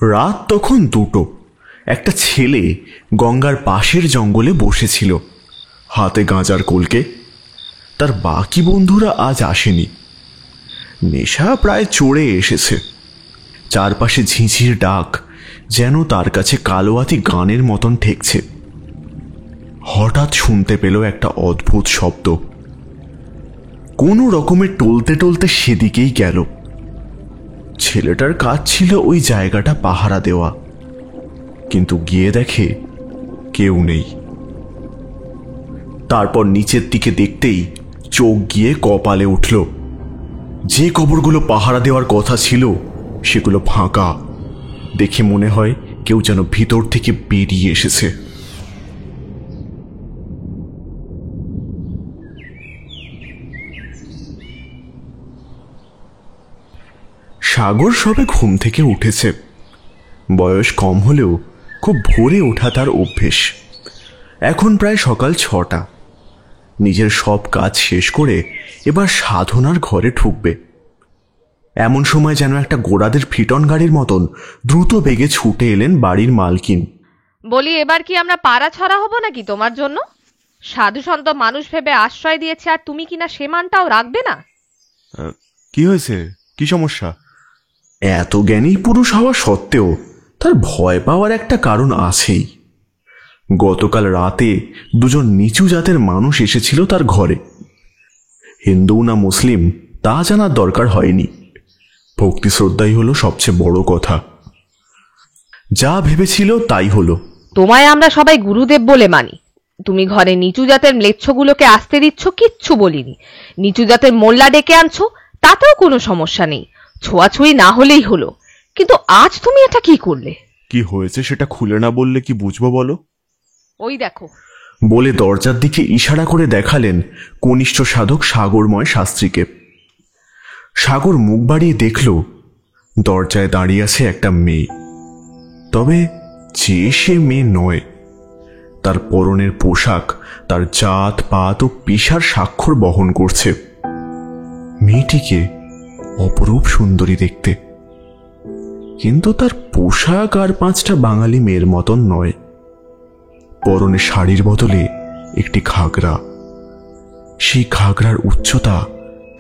রাত তখন 2টো। একটা ছেলে গঙ্গার পাশের জঙ্গলে বসেছিল, হাতে গাঁজার কলকে। তার বাকি বন্ধুরা আজ আসেনি। নেশা প্রায় চড়ে এসেছে। চারপাশে ঝিঁঝির ডাক যেন তার কাছে কালোয়াতি গানের মতন ঠেকছে। হঠাৎ শুনতে পেল একটা অদ্ভুত শব্দ। কোনো রকমে টলতে টলতে সেদিকেই গেল। ছেলেটার কাজ ছিল ওই জায়গাটা পাহারা দেওয়া, কিন্তু গিয়ে দেখে কেউ নেই। তারপর নিচের দিকে দেখতেই চোখ গিয়ে কপালে উঠল। যে কবরগুলো পাহারা দেওয়ার কথা ছিল সেগুলো ফাঁকা। দেখে মনে হয় কেউ যেন ভিতর থেকে বেরিয়ে এসেছে। সাগর সবে ঘুম থেকে উঠেছে। বয়স কম হলেও খুব ভোরে ওঠা তার অভ্যেস। এখন প্রায় সকাল 6টা। নিজের সব কাজ শেষ করে এবার সাধনার ঘরে ঢুকবে। এমন সময় যেন একটা গোড়াদের ফিটন গাড়ির মতন দ্রুত বেগে ছুটে এলেন বাড়ির মালকিন। বলি, এবার কি আমরা পাড়া ছড়া হব নাকি তোমার জন্য? সাধু সন্ত মানুষ ভেবে আশ্রয় দিয়েছে, আর তুমি কিনা সে মানটাও রাখবে না? কি হয়েছে? কি সমস্যা? এত জ্ঞানী পুরুষ হওয়া সত্ত্বেও তার ভয় পাওয়ার একটা কারণ আছেই। গতকাল রাতে দুজন নিচু জাতের মানুষ এসেছিল তার ঘরে। হিন্দু না মুসলিম তা জানার দরকার হয়নি। ভক্তি শ্রদ্ধাই হলো সবচেয়ে বড় কথা। যা ভেবেছিল তাই হলো। তোমায় আমরা সবাই গুরুদেব বলে মানি। তুমি ঘরে নিচু জাতের ম্লেচ্ছগুলোকে আসতে দিচ্ছ, কিচ্ছু বলিনি। নিচু জাতের মোল্লা ডেকে আনছো, তাতেও কোনো সমস্যা নেই, ছোঁয়াছুঁয়ি না হলেই হলো। কিন্তু আজ তুমি এটা কি করলে? কি হয়েছে সেটা খুলে না বললে কি বুঝবো বলো? ওই দেখো, বলে দরজার দিকে ইশারা করে দেখালেন কনিষ্ঠ সাধক সাগরময় শাস্ত্রীকে। সাগর মুখ বাড়িয়ে দেখল দরজায় দাঁড়িয়ে আছে একটা মেয়ে। তবে যে সে মেয়ে নয়। তার পরনের পোশাক তার জাত পাত ও পেশার স্বাক্ষর বহন করছে। মেয়েটিকে অপরূপ সুন্দরী দেখতে, কিন্তু তার পোশাক আর 5টা বাঙালি মেয়ের মতন নয়। পরনে শাড়ির বদলে একটি ঘাগরা। সেই ঘাগরার উচ্চতা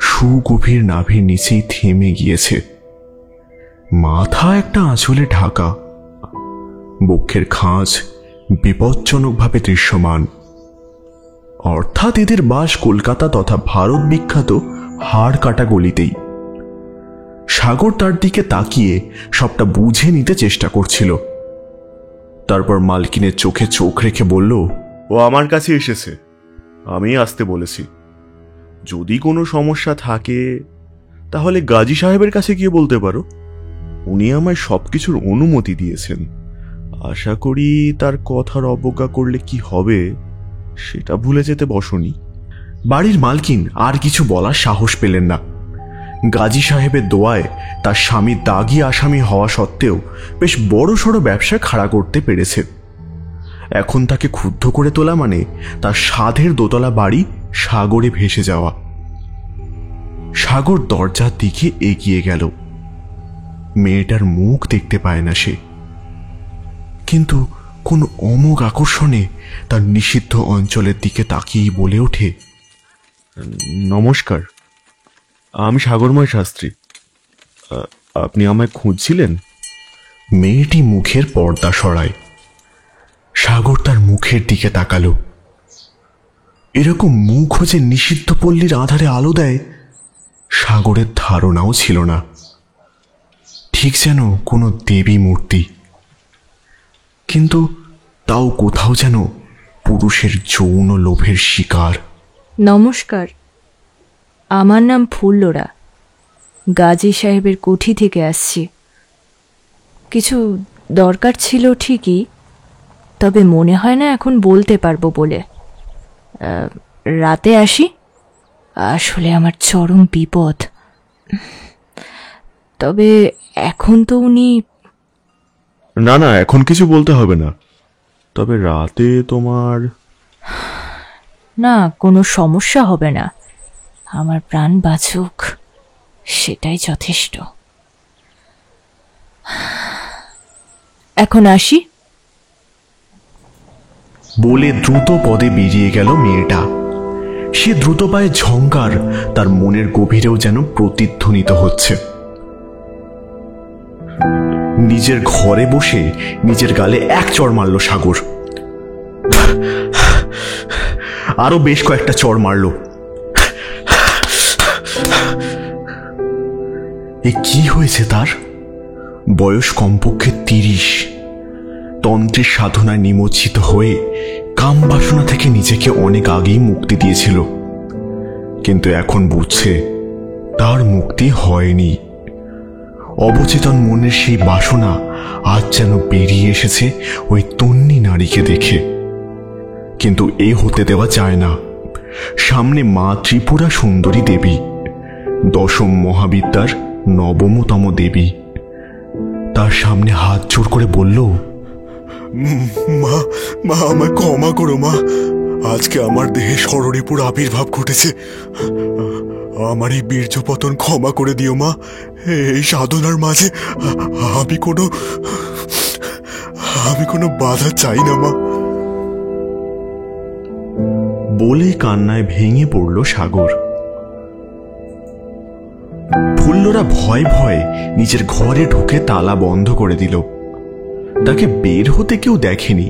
সুগভীর নাভির নিচেই থেমে গিয়েছে। মাথা একটা আঁচলে ঢাকা। বক্ষের খাঁজ বিপজ্জনকভাবে দৃশ্যমান। অর্থাৎ এদের বাস কলকাতা তথা ভারত বিখ্যাত হাড় কাটা গলিতেই। সাগর তার দিকে তাকিয়ে সবটা বুঝে নিতে চেষ্টা করছিল। তারপর মালকিনের চোখে চোখ রেখে বলল, ও আমার কাছে এসেছে, আমি আসতে বলেছি। যদি কোনো সমস্যা থাকে তাহলে গাজী সাহেবের কাছে গিয়ে বলতে পারো। উনি আমায় সবকিছুর অনুমতি দিয়েছেন। আশা করি তার কথার অবজ্ঞা করলে কি হবে সেটা ভুলে যেতে বসনি। বাড়ির মালকিন আর কিছু বলার সাহস পেলেন না। গাজী সাহেবের দোয়ায় তার স্বামী দাগি আসামি হওয়া সত্ত্বেও বেশ বড় সড়ো ব্যবসা খাড়া করতে পেরেছে। এখন তাকে ক্ষুব্ধ করে তোলা মানে তার সাধের দোতলা বাড়ি সাগরে ভেসে যাওয়া। সাগর দরজার দিকে এগিয়ে গেল। মেয়েটার মুখ দেখতে পায় না সে, কিন্তু কোন অমোঘ আকর্ষণে তার নিষিদ্ধ অঞ্চলের দিকে তাকিয়েই বলে ওঠে, নমস্কার, আমি সাগরময় শাস্ত্রী। আপনি আমায় খুঁজছিলেন? মেয়েটি মুখের পর্দা সরায়। সাগর তার মুখের দিকে তাকালো। এরকম মুখ যে নিষিদ্ধ পল্লীর আধারে আলো দেয় সাগরের ধারণাও ছিল না। ঠিক যেন কোনো দেবী মূর্তি, কিন্তু তাও কোথাও যেন পুরুষের যৌন লোভের শিকার। নমস্কার, আমার নাম ফুল্লরা। গাজী সাহেবের কুঠি থেকে আসছি। কিছু দরকার ছিল ঠিকই, তবে মনে হয় না এখন বলতে পারবো বলে। রাতে আসি? আসলে আমার চরম বিপদ। তবে এখন তো উনি... না না, এখন কিছু বলতে হবে না। তবে রাতে তোমার... না, কোনো সমস্যা হবে না। আমার প্রাণ বাঁচুক, সেটাই যথেষ্ট। এখন আসি। বলে দ্রুত পদে বেরিয়ে গেল মেয়েটা। সে দ্রুত পায়ে ঝংকার তার মনের গভীরেও যেন প্রতিধ্বনিত হচ্ছে। নিজের ঘরে বসে নিজের গালে এক চড় মারল সাগর। আরো বেশ কয়েকটা চড় মারল। এ কি হয়েছে তার? বয়স কমপক্ষে 30। তন্ত্রের সাধনায় নিমজ্জিত হয়ে কাম বাসনা থেকে নিজেকে অনেক আগেই মুক্তি দিয়েছিল, কিন্তু এখন বুঝছে তার মুক্তি হয়নি। অবচেতন মনের সেই বাসনা আজ যেন বেরিয়ে এসেছে ওই তন্নি নারীকে দেখে। কিন্তু এ হতে দেওয়া যায় না। সামনে মা ত্রিপুরা সুন্দরী দেবী, দশম মহাবিদ্যার 9মতম দেবী। তার সামনে হাত জোর করে বলল, মা মা আমায় ক্ষমা করো মা। আজকে আমার দেহে ষড়রিপুর আবির্ভাব ঘটেছে। আমার এই বীর্যপতন ক্ষমা করে দিও মা। এই সাধনার মাঝে আমি কোনো বাধা চাই না মা। বলে কান্নায় ভেঙে পড়ল সাগর। ফুল্লরা ভয় ভয়ে নিজের ঘরে ঢুকে তালা বন্ধ করে দিল। তাকে বের হতে কেউ দেখেনি।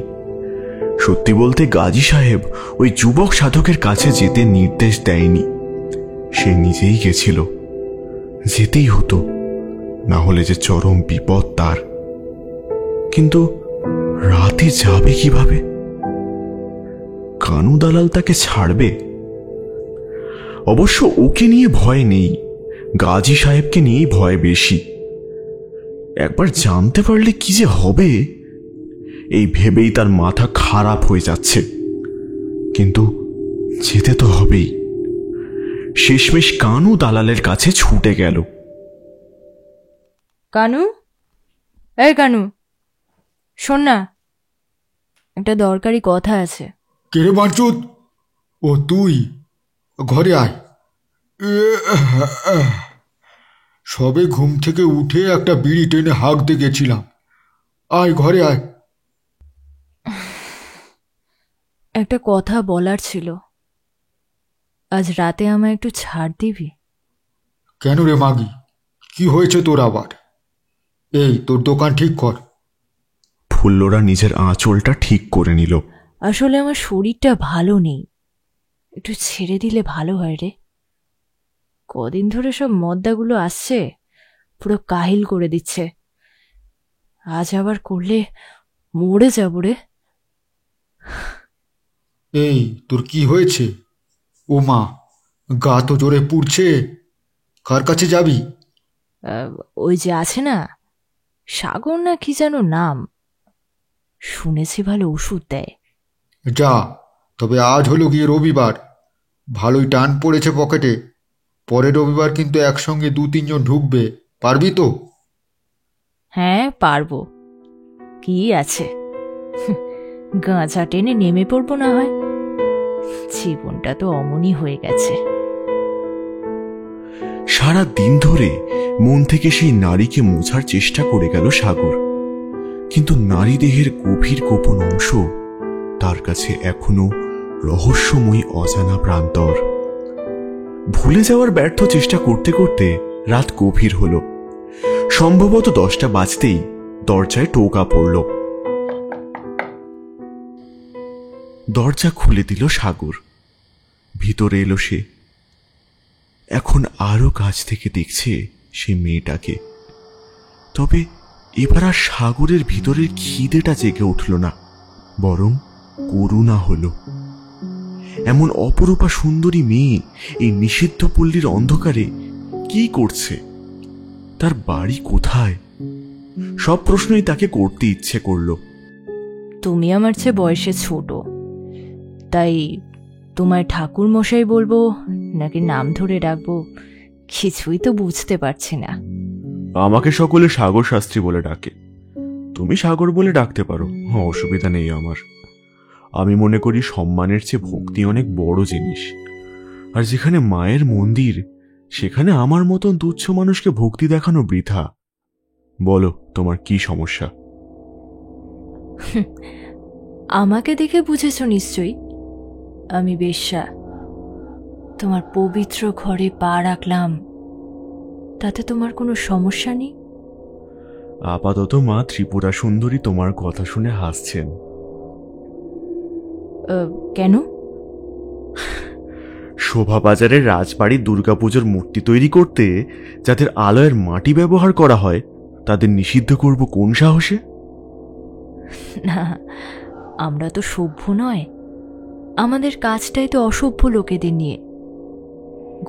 সত্যি বলতে গাজী সাহেব ওই যুবক সাধকের কাছে যেতে নির্দেশ দেয়নি, সে নিজেই গেছিল। যেতেই হতো, না হলে যে চরম বিপদ তার। কিন্তু রাতে যাবে কিভাবে? কানু দালাল তাকে ছাড়বে? অবশ্য ওকে নিয়ে ভয় নেই, গাজী সাহেবকে নিয়েই ভয় বেশি। একবার জানতে পারলে কি যে হবে, এই ভেবেই তার মাথা খারাপ হয়ে যাচ্ছে। কিন্তু যেতে তো হবেই। শেষমেশ কানু দালালের কাছে ছুটে গেল। কানু, এই কানু, শোন না, একটা দরকারি কথা আছে। কে রে বাঞ্চুদ? ও তুই? ঘরে আয়। সবে ঘুম থেকে উঠে একটা বিড়ি টেনে হাঁকতে গেছিলাম। আয় ঘরে আয়। একটা কথা বলার ছিল। আজ রাতে আমায় একটু ছাড় দিবি? কেন রে মাগি, কি হয়েছে তোর আবার? এই তোর দোকান ঠিক কর। ফুল্লরা নিজের আঁচলটা ঠিক করে নিল। আসলে আমার শরীরটা ভালো নেই, একটু ছেড়ে দিলে ভালো হয় রে। কদিন ধরে সব মদ্দাগুলো আসছে, পুরো কাহিল করে দিচ্ছে। আজ আবার করলে মরে যাব রে। এই তোর কি হয়েছে? ও মা, গা তো জোরে পুড়ছে। কার কাছে যাবি? ওই যে আছে না, সাগর না কি যেন নাম, শুনেছি ভালো ওষুধ দেয়। যা, তবে আজ হলো গিয়ে রবিবার, ভালোই টান পড়েছে পকেটে। পরের রবিবার কিন্তু একসঙ্গে 2-3 জন ঢুকবে, পারবি তো? হ্যাঁ পারবো, কি আছে, গাঁজা টেনে নেমে পড়বো না হয়। জীবনটা তো অমনই হয়ে গেছে। সারা দিন ধরে মন থেকে সেই নারীকে মোছার চেষ্টা করে গেল সাগর, কিন্তু নারী দেহের গভীর গোপন অংশ তার কাছে এখনো রহস্যময়ী অজানা প্রান্তর। ভুলে যাওয়ার ব্যর্থ চেষ্টা করতে করতে রাত গভীর হল। সম্ভবত 10টা বাজতেই দরজায় টোকা পড়ল। দরজা খুলে দিল সাগর। ভিতরে এলো সে। এখন আরো কাছ থেকে দেখছে সে মেয়েটাকে। তবে এবার আর সাগরের ভিতরের খিদেটা জেগে উঠল না, বরং করুণা হলো। এমন অপরূপা সুন্দরী মেয়ে এই নিষিদ্ধ পল্লীর অন্ধকারে কি করছে? তার বাড়ি কোথায়? সব প্রশ্নই তাকে করতে ইচ্ছে করল। তুমি আমার চেয়ে বয়সে ছোট, তাই তোমায় ঠাকুর মশাই বলবো নাকি নাম ধরে ডাকবো কিছুই তো বুঝতে পারছি না। আমাকে সকলে সাগর শাস্ত্রী বলে ডাকে, তুমি সাগর বলে ডাকতে পারো, অসুবিধা নেই আমার। আমি মনে করি সম্মানের চেয়ে ভক্তি অনেক বড় জিনিস, আর যেখানে মায়ের মন্দির সেখানে আমার মতন তুচ্ছ মানুষকে ভক্তি দেখানো বৃথা। বলো তোমার কি সমস্যা? আমাকে দেখে বুঝেছ নিশ্চয়ই আমি বেশ্যা। তোমার পবিত্র ঘরে পা রাখলাম, তাতে তোমার কোনো সমস্যা নেই? আপাতত মা ত্রিপুরা সুন্দরী তোমার কথা শুনে হাসছেন। কেন? শোভাবাজারের রাজবাড়ির দুর্গাপুজোর মূর্তি তৈরি করতে যাদের আলয়ের মাটি ব্যবহার করা হয় তাদের নিষিদ্ধ করব কোন সাহসে? না, আমরা তো সভ্য নয়। আমাদের কাজটাই তো অসভ্য লোকেদের নিয়ে।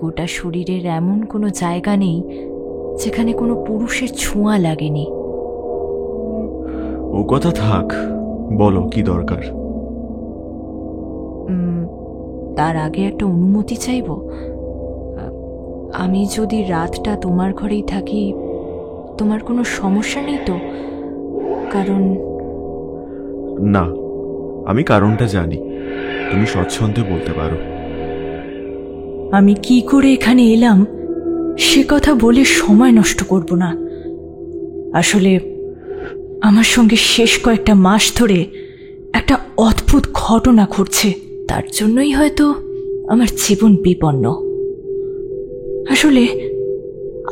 গোটা শরীরের এমন কোনো জায়গা নেই যেখানে কোনো পুরুষের ছোঁয়া লাগেনি। ও কথা থাক, বলো কি দরকার? তার আগে একটা অনুমতি চাইব। আমি যদি রাতটা তোমার ঘরেই থাকি, তোমার কোনো সমস্যা নেই তো? কারণ না, আমি কারণটা জানি, তুমি স্বচ্ছন্দে বলতে পারো। আমি কি করে এখানে এলাম সে কথা বলে সময় নষ্ট করব না। আসলে আমার সঙ্গে শেষ কয়েকটা মাস ধরে একটা অদ্ভুত ঘটনা ঘটছে, তার জন্যই হয়তো আমার জীবন বিপন্ন। আসলে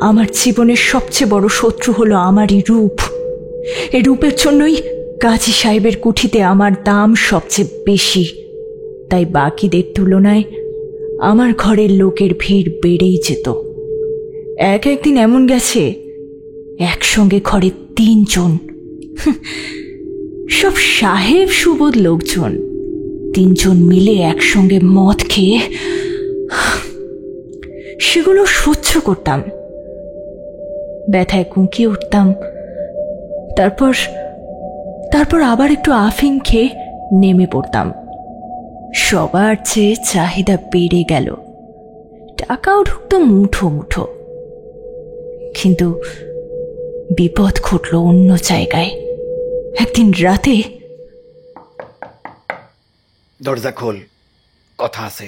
আমার জীবনের সবচেয়ে বড় শত্রু হলো আমারই রূপ। এই রূপের জন্যই কাজী সাহেবের কুঠিতে আমার দাম সবচেয়ে বেশি, তাই বাকিদের তুলনায় আমার ঘরের লোকের ভিড় বেড়েই যেত। একদিন এমন গেছে একসঙ্গে ঘরে 3 জন, সব সাহেব সুবোধ লোকজন, 3 জন মিলে একসঙ্গে মদ খেয়ে সেগুলো সহ্য করতাম। ব্যথায় কুঁকিয়ে উঠতাম, তারপর আবার একটু আফিং খেয়ে নেমে পড়তাম। সবার চেয়ে চাহিদা বেড়ে গেল, টাকাও ঢুকতো মুঠো মুঠো। কিন্তু বিপদ ঘটল অন্য জায়গায়। একদিন রাতে। দরজা খোল, কথা আছে।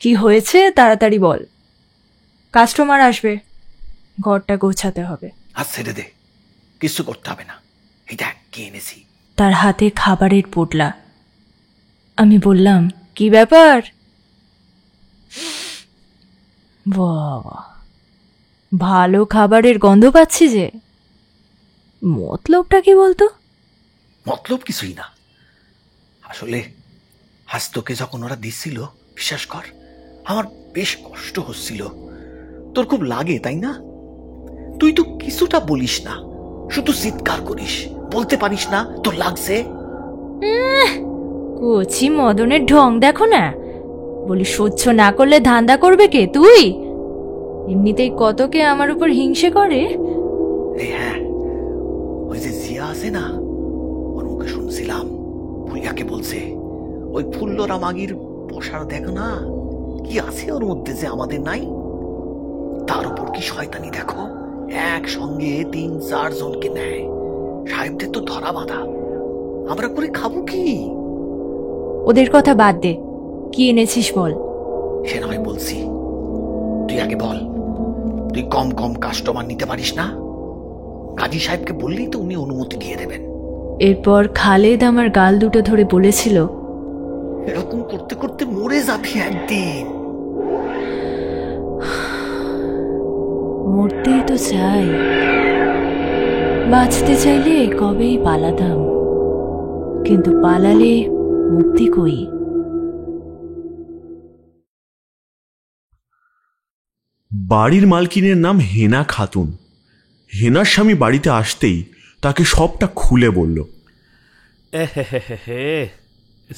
কি হয়েছে তাড়াতাড়ি বল, কাস্টমার আসবে, ঘরটা গোছাতে হবে। হাত ছেড়ে দে, কিছু করতে হবে না। এই দেখ কি এনেছি। তার হাতে খাবারের পোটলা। আমি বললাম, কি ব্যাপার? বাবা, ভালো খাবারের গন্ধ পাচ্ছি যে। মতলবটা কি বলতো? মতলব কিছুই না। আসলে হাস্তকে যখন ওরা দিচ্ছিল, বিশ্বাস কর আমার বেশ কষ্ট হচ্ছিল। তোর খুব লাগে তাই না? তুই তো কিছুটা বলিস না, শুধু চিৎকার করিস, বলতে পারিস না তোর লাগছে। কচি মদনের ঢং দেখো না। বলি সহ্য না করলে ধান্দা করবে কে? তুই এমনিতেই কতকে আমার উপর হিংসে করে। হ্যাঁ, ওই যে জিয়া আছে না, ওর মুখে শুনছিলাম ভুইয়াকে বলছে ওই ফুল্লরা মাগির পোষার দেখো না, কি আছে ওর মধ্যে যে আমাদের নাই। তার উপর কি শয়তানি দেখো, একসঙ্গে 3-4 জনকে নেয়। সাহেবদের তো ধরা বাঁধা, আমরা করে খাবো কি? ওদের কথা বাদ দে, কি এনেছিস বল। সে নয় বলছি, তুই আগে বল, তুই কম কম কাস্টমার নিতে পারিস না? কাজী সাহেবকে বললেই তো উনি অনুমতি দিয়ে দেবেন। এরপর খালেদ আমার গাল দুটো ধরে বলেছিল, এরকম করতে করতে মরে যাবি একদিন। মরতেই তো চাই, বাঁচতে চাইলে কবেই পালাতাম, কিন্তু পালালে মুক্তি কই? বাড়ির মালকিনের নাম হেনা খাতুন। হেনার স্বামী বাড়িতে আসতেই তাকে সবটা খুলে বলল। হে,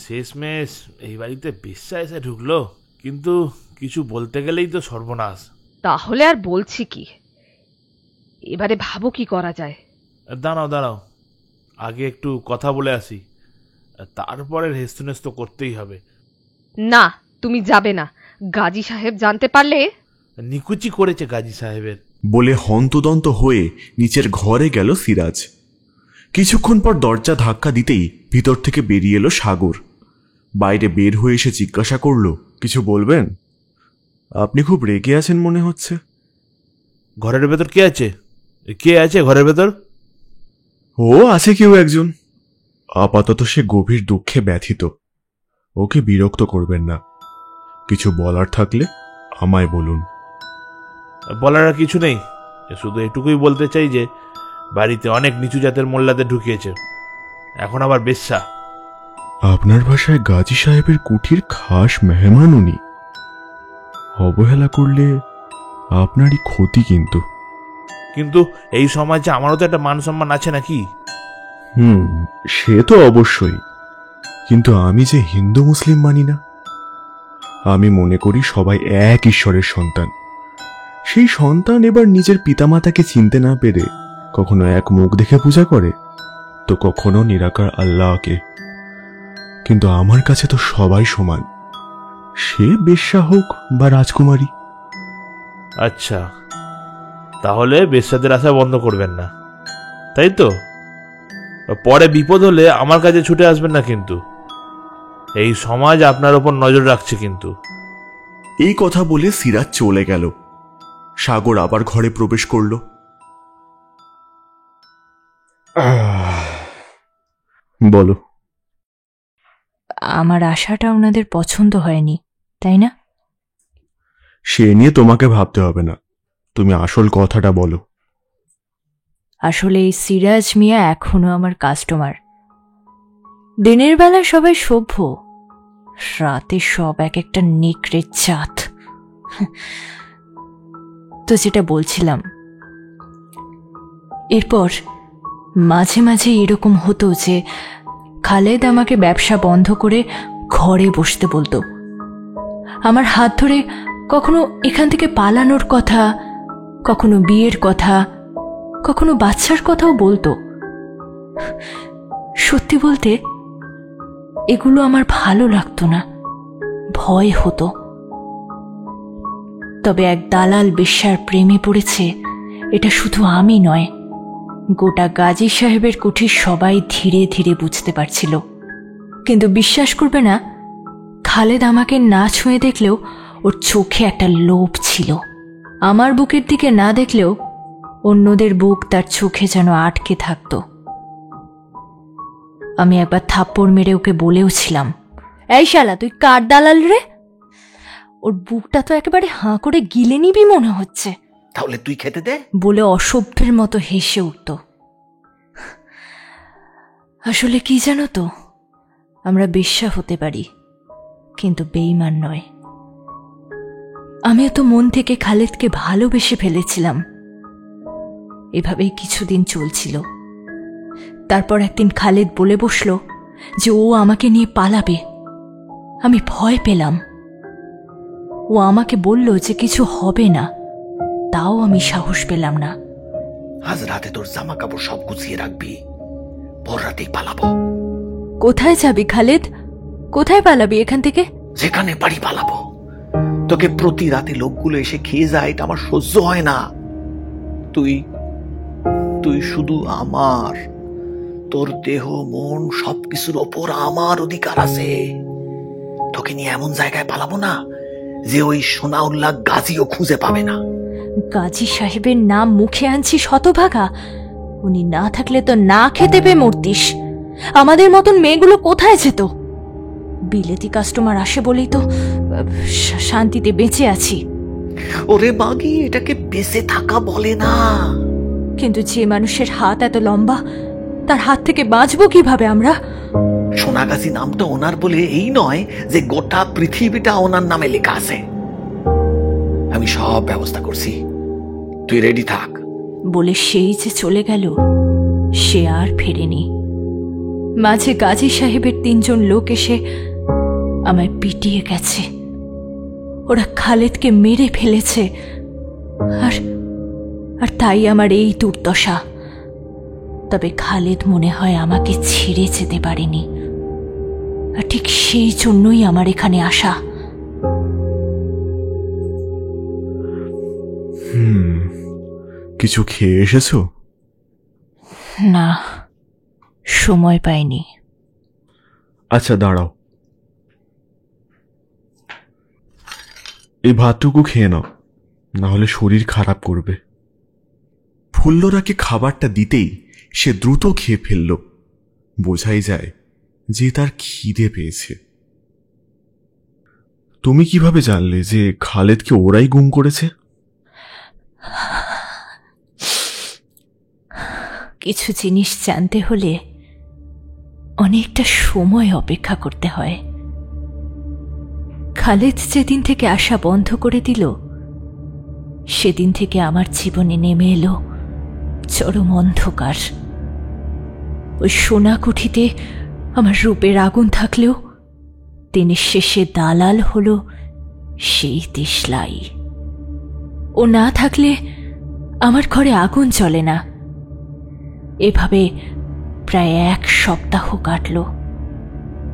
শেষমেশ এই বাড়িতে বেশ্যা এসে ঢুকলো, কিন্তু কিছু বলতে গেলেই তো সর্বনাশ। তাহলে আর বলছি কি, এবারে ভাবো কি করা যায়। দাঁড়াও, আগে একটু কথা বলে আসি, তারপরে হেস্তনেস্ত করতেই হবে। না, তুমি যাবে না, গাজী সাহেব জানতে পারলে। নিকুচি করেছে গাজী সাহেবের। বলে হন্তদন্ত হয়ে নিচের ঘরে গেল সিরাজ। কিছুক্ষণ পর দরজা ধাক্কা দিতেই ভিতর থেকে বেরিয়ে এলো সাগর। বাইরে বের হয়ে এসে জিজ্ঞাসা করলো, কিছু বলবেন? আপনি খুব রেগে আছেন মনে হচ্ছে। ঘরের ভেতর কে আছে? কে আছে ঘরের ভেতর? ও আছে কেউ একজন, আপাতত সে গভীর দুঃখে ব্যথিত। ওকে বিরক্ত করবেন না। কিছু বলার থাকলে আমায় বলুন। বলার আর কিছু নেই, শুধু এটুকুই বলতে চাই যে বাড়িতে অনেক নিচু জাতের মোল্লাদের ঢুকিয়েছে, এখন আবার বেশ্যা। আপনার ভাষায় গাজী সাহেবের কুঠির খাস মেহমান উনি। অবহেলা করলে আপনারই ক্ষতি। কিন্তু এই সমাজে আমারও তো একটা মান সম্মান আছে নাকি? সে তো অবশ্যই, কিন্তু আমি যে হিন্দু মুসলিম মানি না। আমি মনে করি সবাই এক ঈশ্বরের সন্তান। সেই সন্তান এবার নিজের পিতামাতাকে চিনতে না পেরে কখনো এক মুখ দেখে পূজা করে, তো কখনো নিরাকার আল্লাহকে। কিন্তু আমার কাছে তো সবাই সমান, সে বেশ্যা হোক বা রাজকুমারী। আচ্ছা, তাহলে বেশ্যাদের আশা বন্ধ করবেন না, তাই তো? পরে বিপদ হলে আমার কাছে ছুটে আসবেন না কিন্তু। এই সমাজ আপনার উপর নজর রাখছে কিন্তু। এই কথা বলে সিরাজ চলে গেল। সাগর আবার ঘরে প্রবেশ করল। বলো। আমার আশাটা ওনাদের পছন্দ হয়নি, তাই না? সে নিয়ে তোমাকে ভাবতে হবে না, তুমি আসল কথাটা বলো। আসলে এই সিরাজ মিয়া এখনো আমার কাস্টমার। দিনের বেলা সবাই সভ্য, রাতে সব এক একটা নেকড়ের জাত। তো যেটা বলছিলাম, এরপর মাঝে মাঝে এরকম হতো যে খালেদ আমাকে ব্যবসা বন্ধ করে ঘরে বসতে বলতো। আমার হাত ধরে কখনো এখান থেকে পালানোর কথা, কখনো বিয়ের কথা, কখনো বাচ্চার কথাও বলতো। সত্যি বলতে এগুলো আমার ভালো লাগতো না, ভয় হতো। তবে এক দালাল বেশ্যার প্রেমে পড়েছে এটা শুধু আমি নয়, গোটা গাজী সাহেবের কুঠির সবাই ধীরে ধীরে বুঝতে পারছিল। কিন্তু বিশ্বাস করবে না, খালেদ আমাকে না ছুঁয়ে দেখলেও ওর চোখে একটা লোভ ছিল। আমার বুকের দিকে না দেখলেও অন্যদের বুক তার চোখে যেন আটকে থাকত। আমি একবার থাপ্পড় মেরে ওকে বলেও ছিলাম, এই শালা তুই কার দালাল রে? ওর বুকটা তো একেবারে হাঁ করে গিলে নিবি মনে হচ্ছে। তাহলে তুই খেতে দে বলে অসভ্যের মতো হেসে উঠত। আসলে কি জানো তো, আমরা বেশ্যা হতে পারি কিন্তু বেঈমান নয়। আমিও তো মন থেকে খালেদকে ভালোবেসে ফেলেছিলাম। এভাবেই কিছুদিন চলছিল। তারপর একদিন খালেদ বলে বসল যে ও আমাকে নিয়ে পালাবে। আমি ভয় পেলাম। ও আমাকে বলল যে কিছু হবে না, তাও আমি সাহস পেলাম না। আজ রাতে তোর জামা কাপড় সব গুছিয়ে রাখবি, পর রাতেই পালাবো। কোথায় যাবি খালেদ? কোথায় পালাবি এখান থেকে? যেখানে পারি পালাবো। তোকে প্রতি রাতে লোকগুলো এসে খেয়ে যায়, এটা আমার সহ্য হয় না। তুই তুই শুধু আমার, তোর দেহ মন সবকিছুর ওপর আমার অধিকার আছে। তোকে নিয়ে এমন জায়গায় পালাবো না যে ওই সোনাউল্লাহ গাজীও খুঁজে পাবে না। গাজী সাহেবের নাম মুখে আনছি শতভাগা, উনি না থাকলে তো না খেতে পেয়ে মরতিস। আমাদের মতন মেয়েগুলো কোথায় যেত? বিলেতি কাস্টমার আসে বলেই তো শান্তিতে বেঁচে আছি। ওরে মাগি, এটাকে বেঁচে থাকা বলে না। কিন্তু যে মানুষের হাত এত লম্বা, তার হাত থেকে বাঁচবো কিভাবে আমরা? সোনাগাজী নামটা ওনার বলে এই নয় যে গোটা পৃথিবীটা ওনার নামে লেখা আছে। আমি সব ব্যবস্থা করছি, তুই রেডি থাক। বলে সেই যে চলে গেল, সে আর ফেরেনি। মাঝে গাজী সাহেবের 3 জন লোক এসে আমায় পিটিয়ে গেছে। ওরা খালেদকে মেরে ফেলেছে, আর তাই আমার এই দুর্দশা। তবে খালেদ মনে হয় আমাকে ছেড়ে যেতে পারেনি, আর ঠিক সেই জন্যই আমার এখানে আসা। কিছু খেয়ে এসেছো? না, সময় পাইনি। আচ্ছা দাঁড়াও, এই ভাতটুকু খেয়ে নাও, না হলে শরীর খারাপ করবে। ফুল্লরাকে খাবারটা দিতেই সে দ্রুত খেয়ে ফেলল। বোঝাই যায় যে তার খিদে পেয়েছে। তুমি কিভাবে জানলে যে খালেদকে ওরাই গুম করেছে? কিছু জিনিস জানতে হলে অনেকটা সময় অপেক্ষা করতে হয়। খালেদ যেদিন থেকে আসা বন্ধ করে দিল, সেদিন থেকে আমার জীবনে নেমে এলো চরম অন্ধকার। ওই সোনা কুঠিতে আমার রূপের আগুন থাকলেও দিনের শেষে দালাল হলো সেই দেশলাই। ও না থাকলে আমার ঘরে আগুন জ্বলে না। এভাবে প্রায় 1 সপ্তাহ কাটল।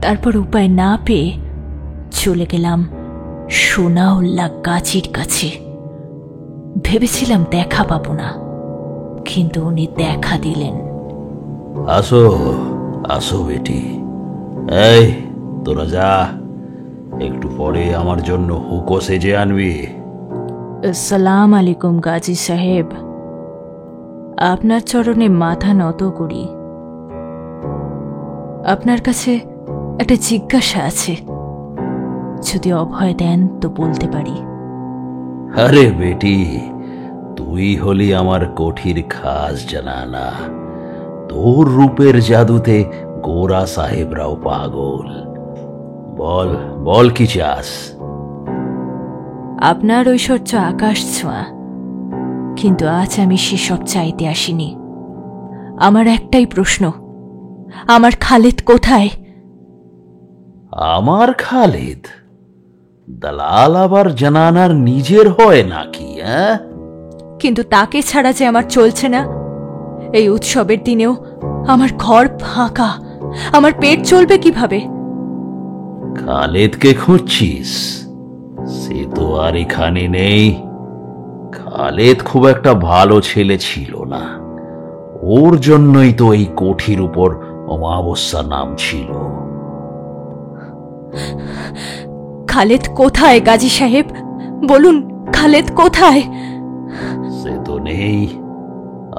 তারপর উপায় না পেয়ে চলে গেলাম সোনাউল্লাহ গাজীর কাছে। ভেবেছিলাম দেখা পাবো না, কিন্তু উনি দেখা দিলেন। আসো আসো বেটি, এই তোরা যা, একটু পরে আমার জন্য হুকো সেজে আনবি। আসসালাম আলাইকুম গাজী সাহেব, আপনার চরণে মাথা নত করি। আপনার কাছে একটা জিজ্ঞাসা আছে, যদি অভয় দেন তো বলতে পারি। আরে বেটি, তুই হলি আমার কোঠির খাস জানানা। তোর রূপের জাদুতে গোরা সাহেবরাও পাগল। বল বল কি চাস? আপনার ঐশ্বর্য আকাশ ছোঁয়া, কিন্তু আজ আমি সেসব চাইতে আসিনি। আমার একটাই প্রশ্ন, আমার খালেদ কোথায়? আমার খালেদ দালাল আবার জানানার নিজের হয় নাকি? কিন্তু তাকে ছাড়া যে আমার চলছে না। এই উৎসবের দিনেও আমার ঘর ফাঁকা, আমার পেট চলবে কিভাবে? খালেদকে খুঁজছিস? সে তো আর এখানে নেই। খালেদ খুব একটা ভালো ছেলে ছিল না, ওর জন্যই তো এই কোঠির উপর অমাবস্যা নাম ছিল। খালেদ কোথায় গাজী সাহেব? বলুন, খালেদ কোথায়? সে তো নেই,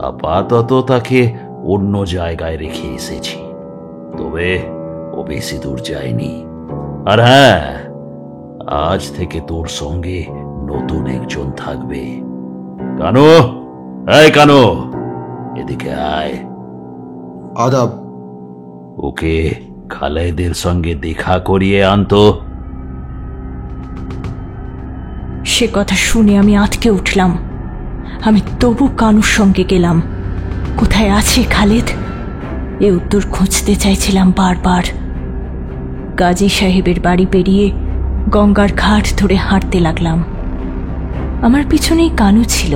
আপাতত তাকে অন্য জায়গায় রেখে এসেছি। তবে ও বেশি দূর যায়নি। আর হ্যাঁ, আজ থেকে তোর সঙ্গে নতুন একজন থাকবে। কানো, এই কানো, এদিকে আয়। আদাব। ওকে খালেদের সঙ্গে দেখা করিয়ে আনতো। সে কথা শুনে আমি আটকে উঠলাম। আমি তবু কানুর সঙ্গে গেলাম। কোথায় আছে খালেদ? এ উত্তর খুঁজতে চাইছিলাম বারবার। গাজী সাহেবের বাড়ি পেরিয়ে গঙ্গার ঘাট ধরে হাঁটতে লাগলাম। আমার পিছনেই কানু ছিল।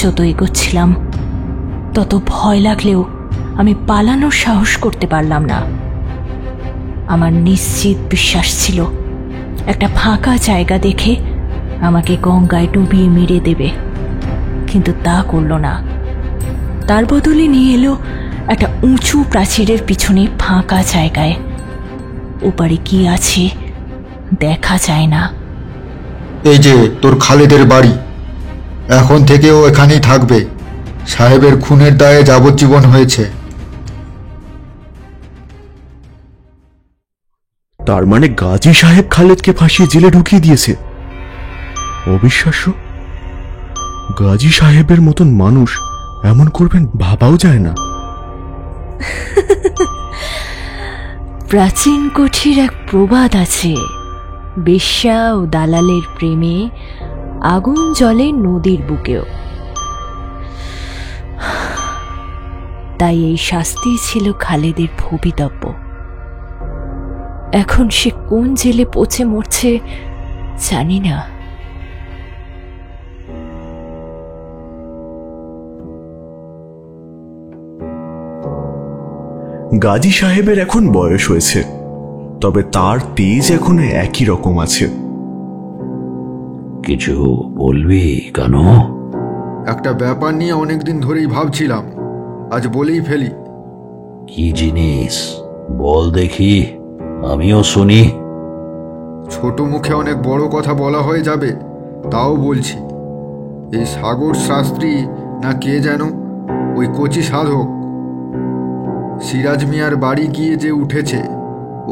যত এগোচ্ছিলাম তত ভয় লাগলেও আমি পালানোর সাহস করতে পারলাম না। আমার নিশ্চিত বিশ্বাস ছিল একটা ফাঁকা জায়গা দেখে আমাকে গঙ্গায় ডুবিয়ে মেরে দেবে, কিন্তু তা করল না। তার বদলে নিয়ে এলো একটা উঁচু প্রাচীরের পিছনে ফাঁকা জায়গায়। ওপারে কি আছে দেখা যায় না। এই যে তোর খালেদের বাড়ি, এখন থেকে ও এখানেই থাকবে। সাহেবের খুনের দায়ে যাবজ্জীবন হয়েছে। তার মানে গাজী সাহেব খালেদকে ফাঁসিয়ে জেলে ঢুকিয়ে দিয়েছে? অবিশ্বাস্য। গাজী সাহেবের মতন মানুষ এমন করবেন ভাবাও যায় না। প্রাচীন কুঠির এক প্রবাদ আছে, বেশ্যা ও দালালের প্রেমে আগুন জ্বলে নদীর বুকেও। তাই এই শাস্তি ছিল খালেদের ভবিতব্য। এখন সে কোন জেলে পচে মরছে জানি না। গাজী সাহেবের এখন বয়স হয়েছে, তবে তার তেজ এখনো একই রকম আছে। কিছু বলবি কেন? একটা ব্যাপার নিয়ে অনেকদিন ধরেই ভাবছিলাম, আজ বলেই ফেলি। কি জিনিস বল দেখি, আমিও শুনি। ছোট মুখে অনেক বড় কথা বলা হয়ে যাবে, তাও বলছি। এই সাগর শাস্ত্রী না কে যেন, ওই কচি সাধক সিরাজ মিয়ার বাড়ি গিয়ে যে উঠেছে,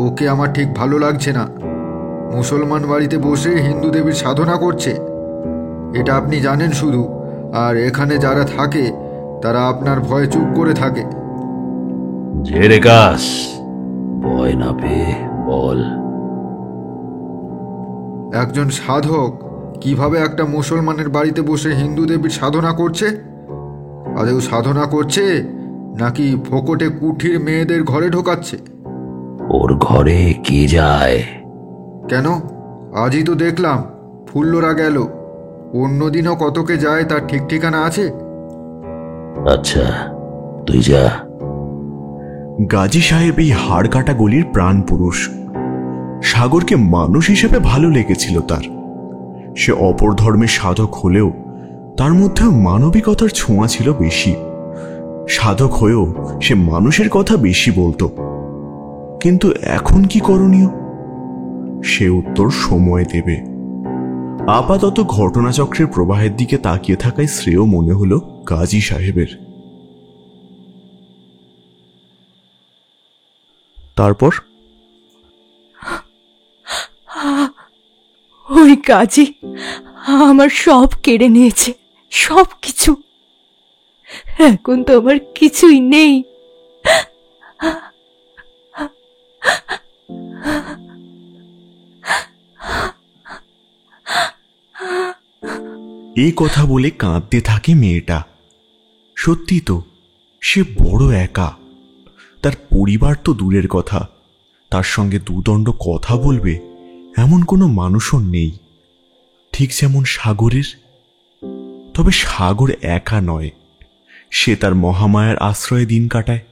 ওকে আমার ঠিক ভালো লাগছে না। মুসলমান বাড়িতে বসে হিন্দু দেবীর সাধনা করছে, এটা আপনি জানেন শুধু, আর এখানে যারা থাকে তারা আপনার ভয়ে চুপ করে থাকে। জেরে কাস, ভয় না পেয়ে বল। একজন সাধক কিভাবে একটা মুসলমানের বাড়িতে বসে হিন্দু দেবীর সাধনা করছে? আদেও সাধনা করছে নাকি ফোকটে কুঠির মেয়েদের ঘরে ঢোকাচ্ছে? ওর ঘরে কে যায়? কেন, আজই তো দেখলাম ফুল্লরা গেল, অন্যদিনও কতকে যায় তার ঠিক ঠিকানা আছে? আচ্ছা, তুই যা। গাজী সাহেব এই হাড় কাটা গলির প্রাণ পুরুষ। সাগরকে মানুষ হিসেবে ভালো লেগেছিল তার। সে অপর ধর্মের সাধক হলেও তার মধ্যে মানবিকতার ছোঁয়া ছিল বেশি। সাধক হয়েও সে মানুষের কথা বেশি বলতো। কিন্তু এখন কি করণীয়, সে উত্তর সময় দেবে। আপাতত ঘটনাচক্রের প্রবাহের দিকে তাকিয়ে থাকাই শ্রেয় মনে হলো গাজী সাহেবের। তারপর ওই কাজী আমার সব কেড়ে নিয়েছে, সব কিছু। এখন তো আমার কিছুই নেই। এই কথা বলে কাঁদতে থাকে মেয়েটা। সত্যি তো, সে বড় একা। তার পরিবার তো দূরের কথা, তার সঙ্গে দুদণ্ড কথা বলবে এমন কোনো মানুষও নেই, ঠিক যেমন সাগরের। তবে সাগর একা নয়, সে তার মহামায়ার আশ্রয়ে দিন কাটায়।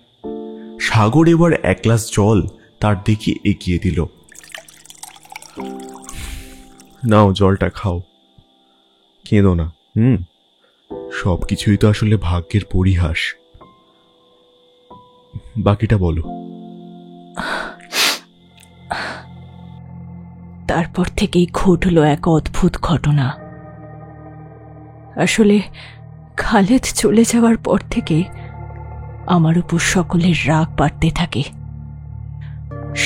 সাগর এবার এক গ্লাস জল তার দিকে এগিয়ে দিল। নাও, জলটা খাও, কেঁদো না। সবকিছুই তো আসলে ভাগ্যের পরিহাস। বাকিটা বলো। তারপর থেকেই ঘটল এক অদ্ভুত ঘটনা। আসলে খালেদ চলে যাওয়ার পর থেকে আমার উপর সকলের রাগ বাড়তে থাকে।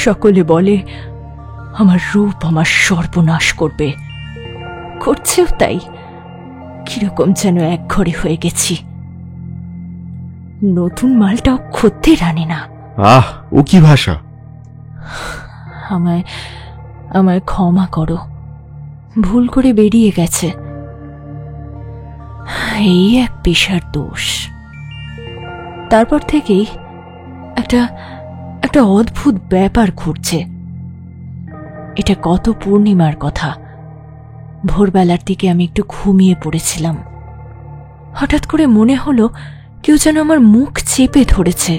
সকলে বলে আমার রূপ আমার সর্বনাশ করবে, করছেও তাই। কিরকম যেন একঘরে হয়ে গেছি। নতুন মালটাও খদ্দের আনে না। ও কি ভাষা! আমায় আমায় ক্ষমা করো, ভুল করে বেরিয়ে গেছে। এই এক পেশার দোষ। তারপর থেকেই একটা অদ্ভুত ব্যাপার ঘটছে। এটা গত পূর্ণিমার কথা। ভোরবেলার দিকে আমি একটু ঘুমিয়ে পড়েছিলাম। হঠাৎ করে মনে হলো কেউ যেন আমার মুখ চেপে ধরেছে।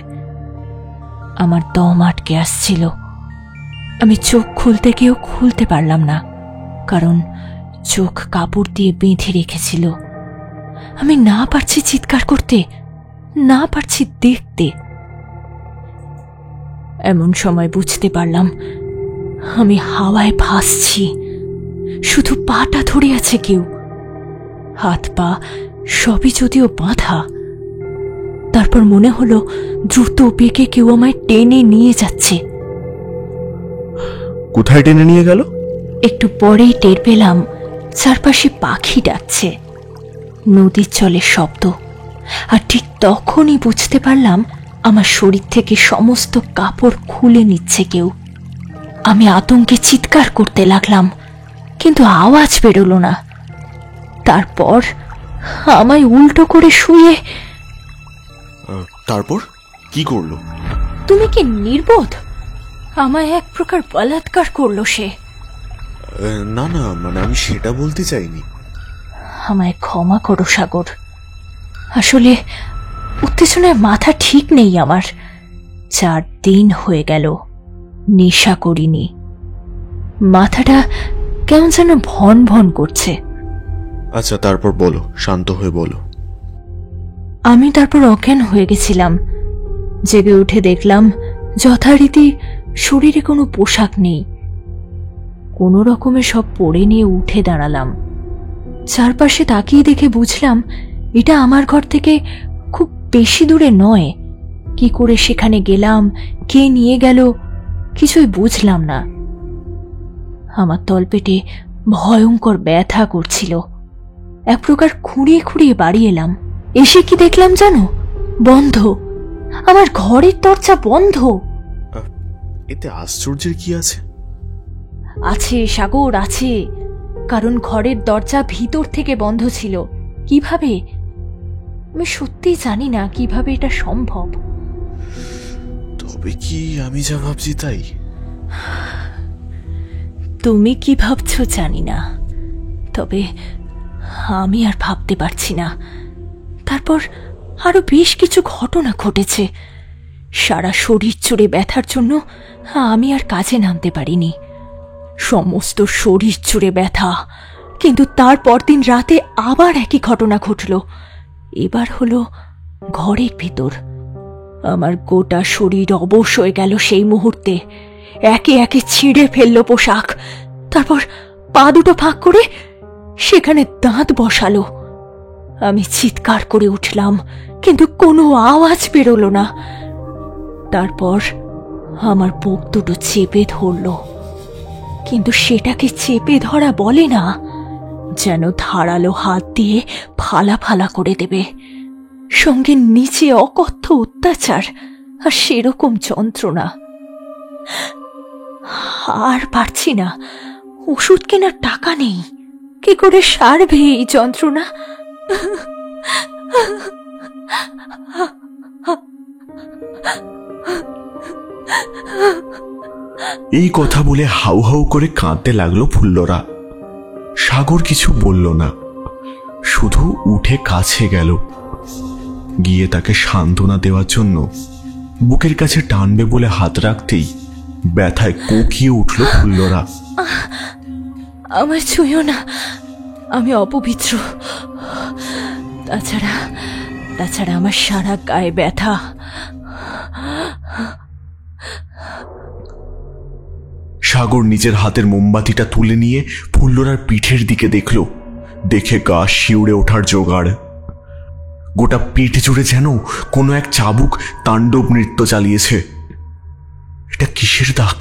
আমার দম আটকে আসছিল। আমি চোখ খুলতে গিয়েও খুলতে পারলাম না, কারণ চোখ কাপড় দিয়ে বেঁধে রেখেছিল। আমি না পারছি চিৎকার করতে, না পারছি দেখতে। এমন সময় বুঝতে পারলাম আমি হাওয়ায় ভাসছি, শুধু পাটা ধরে আছে কেউ। হাত পা সবই যদিও বাঁধা। তারপর মনে হলো দ্রুত বেগে কেউ আমায় টেনে নিয়ে যাচ্ছে। কোথায় টেনে নিয়ে গেল? একটু পরেই টের পেলাম চারপাশে পাখি ডাকছে, নদীর জলের শব্দ। আর ঠিক তখনই বুঝতে পারলাম আমার শরীর থেকে সমস্ত কাপড় খুলে নিচ্ছে কেউ। আমি আতঙ্কে চিৎকার করতে লাগলাম, কিন্তু আওয়াজ বেরোলো না। তারপর আমায় উল্টো করে শুয়ে। তারপর কি করলো? তুমি কি নির্বোধ? আমায় এক প্রকার বলাৎকার করলো সে। না না, মানে আমি সেটা বলতে চাইনি। আমায় ক্ষমা করো সাগর। আসলে উত্তেজনায় মাথা ঠিক নেই আমার। 4 দিন হয়ে গেল নেশা করিনি। মাথাটা কেমন যেন ভন ভন করছে। আচ্ছা, তারপর বলো, শান্ত হয়ে বলো। আমি তারপর অজ্ঞান হয়ে গেছিলাম। জেগে উঠে দেখলাম যথারীতি শরীরে কোনো পোশাক নেই। কোনো রকমে সব পরে নিয়ে উঠে দাঁড়ালাম। চারপাশে তাকিয়ে দেখে বুঝলাম এটা আমার ঘর থেকে খুব বেশি দূরে নয়। কি করে সেখানে গেলাম, কে নিয়ে গেল, কিছুই বুঝলাম না। আমার তলপেটে ভয়ঙ্কর ব্যথা করছিল। এক প্রকার খুঁড়িয়ে খুঁড়িয়ে বাড়ি এলাম। এসে কি দেখলাম জানো? বন্ধ, আমার ঘরের দরজা বন্ধ। এতে আশ্চর্যের কি আছে? আছে সাগর, আছে। কারণ ঘরের দরজা ভিতর থেকে বন্ধ ছিল। কিভাবে? আমি সত্যি জানি না কিভাবে এটা সম্ভব। তবে কি আমি যা ভাবছি তাই? তুমি কি ভাবছো জানি না, তবে আমি আর ভাবতে পারছি না। তারপর আরো বেশ কিছু ঘটনা ঘটেছে। সারা শরীর জুড়ে ব্যথার জন্য আমি আর কাজে নামতে পারিনি। সমস্ত শরীর জুড়ে ব্যথা। কিন্তু তার পরদিন রাতে আবার একই ঘটনা ঘটল। এবার হলো ঘরের ভিতর। আমার গোটা শরীর অবশ হয়ে গেল সেই মুহূর্তে। একে একে ছিঁড়ে ফেলল পোশাক। তারপর পা দুটো ফাঁক করে সেখানে দাঁত বসালো। আমি চিৎকার করে উঠলাম, কিন্তু কোনো আওয়াজ বেরোলো না। তারপর আমার বুক দুটো চেপে ধরল, কিন্তু সেটাকে চেপে ধরা বলে না, যেন ধারালো হাত দিয়ে ফালা ফালা করে দেবে। সঙ্গে নিচে অকথ্য অত্যাচার আর সেরকম যন্ত্রণা। আর পারছি না, ওষুধ কেনার টাকা নেই। কি করে সারবে এই যন্ত্রণা? এই কথা বলে হাউ হাউ করে কাঁদতে লাগলো ফুল্লরা। সাগর কিছু বলল না, শুধু উঠে কাছে গেল। গিয়ে তাকে সান্ত্বনা দেওয়ার জন্য বুকের কাছে টানবে বলে হাত রাখতেই ব্যথায় কোকিয়ে উঠল ফুল্লরা। আমার ছুঁয়ো না, আমি অপবিত্র। তাছাড়া আমার সারা গায়ে ব্যথা। সাগর নিজের হাতের মোমবাতিটা তুলে নিয়ে ফুল্লরার পিঠের দিকে দেখল। দেখে গা শিউরে ওঠার জোগাড়। গোটা পিঠ জুড়ে যেন কোনো এক চাবুক তাণ্ডব নৃত্য চালিয়েছে। এটা কিসের দাগ?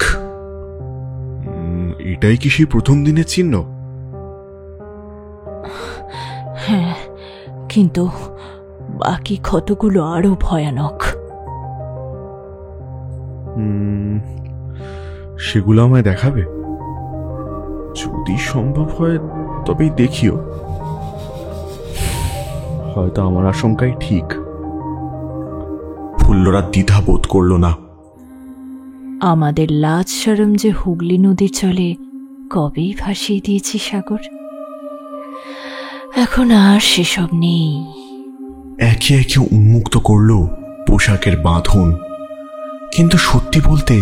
এটাই কি সেই প্রথম দিনের চিহ্ন? হ্যাঁ, কিন্তু বাকি ক্ষতগুলো আরো ভয়ানক। সেগুলো আমায় দেখাবে? যদি সম্ভব হয় তবেই দেখিও। হয়তো আমার আশঙ্কাই ঠিক। ফুল্লরা দ্বিধা বোধ করল না। আমাদের লাজ শরম যে হুগলি নদীর জলে কবেই ভাসিয়ে দিয়েছি সাগর। এখন আর সেসব নেই। একে একে উন্মুক্ত করল পোশাকের বাঁধন। কিন্তু সত্যি বলতে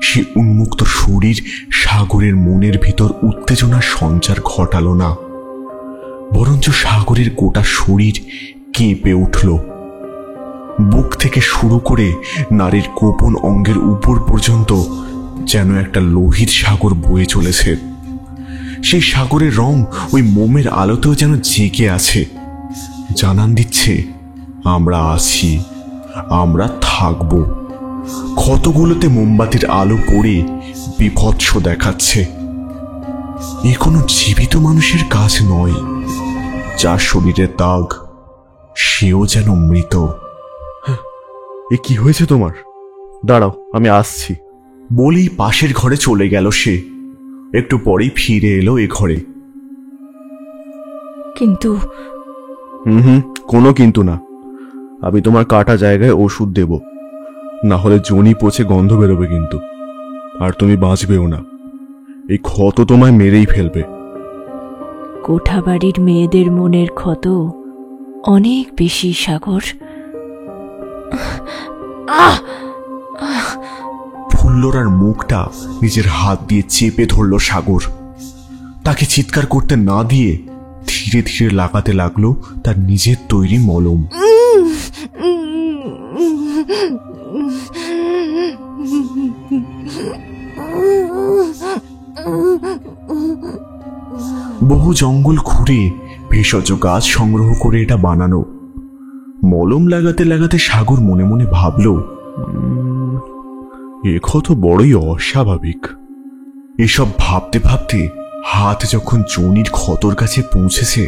সে উন্মুক্ত শরীর সাগরের মনের ভিতর উত্তেজনার সঞ্চার ঘটালো না, বরঞ্চ সাগরের গোটা শরীর কেঁপে উঠল। বুক থেকে শুরু করে নারীর গোপন অঙ্গের উপর পর্যন্ত যেন একটা লোহিত সাগর বয়ে চলেছে। সেই সাগরের রং ওই মোমের আলোতেও যেন জেগে আছে, জানান দিচ্ছে আমরা আছি, আমরা থাকব। ক্ষতগুলোতে মোমবাতির আলো পড়ে বিভৎস দেখাচ্ছে। এ কোনো জীবিত মানুষের কাজ নয়। যার শরীরে দাগ, সেও যেন মৃত। এ কি হয়েছে তোমার? দাঁড়াও, আমি আসছি বলেই পাশের ঘরে চলে গেল সে। একটু পরেই ফিরে এলো এ ঘরে। কিন্তু কোনো কিন্তু না। আমি তোমার কাটা জায়গায় ওষুধ দেব, না হলে জনি পচে গন্ধ বেরোবে কিন্তু। আর তুমি বাঁচবেও না। এই ক্ষত তোমায় মেরেই ফেলবে। কোঠাবাড়ির মেয়েদের মনের ক্ষত অনেক বেশি সাগর। ফুল্লরার মুখটা নিজের হাত দিয়ে চেপে ধরল সাগর। তাকে চিৎকার করতে না দিয়ে ধীরে ধীরে লাগাতে লাগলো তার নিজের তৈরি মলম। বহু জঙ্গল ঘুরে ভেষজ গাছ সংগ্রহ করে এটা বানানো। মলম লাগাতে লাগাতে সাগর মনে মনে ভাবল, এ কত বড়ই অস্বাভাবিক। এসব ভাবতে ভাবতে হাত যখন জনির ক্ষতর কাছে পৌঁছেছে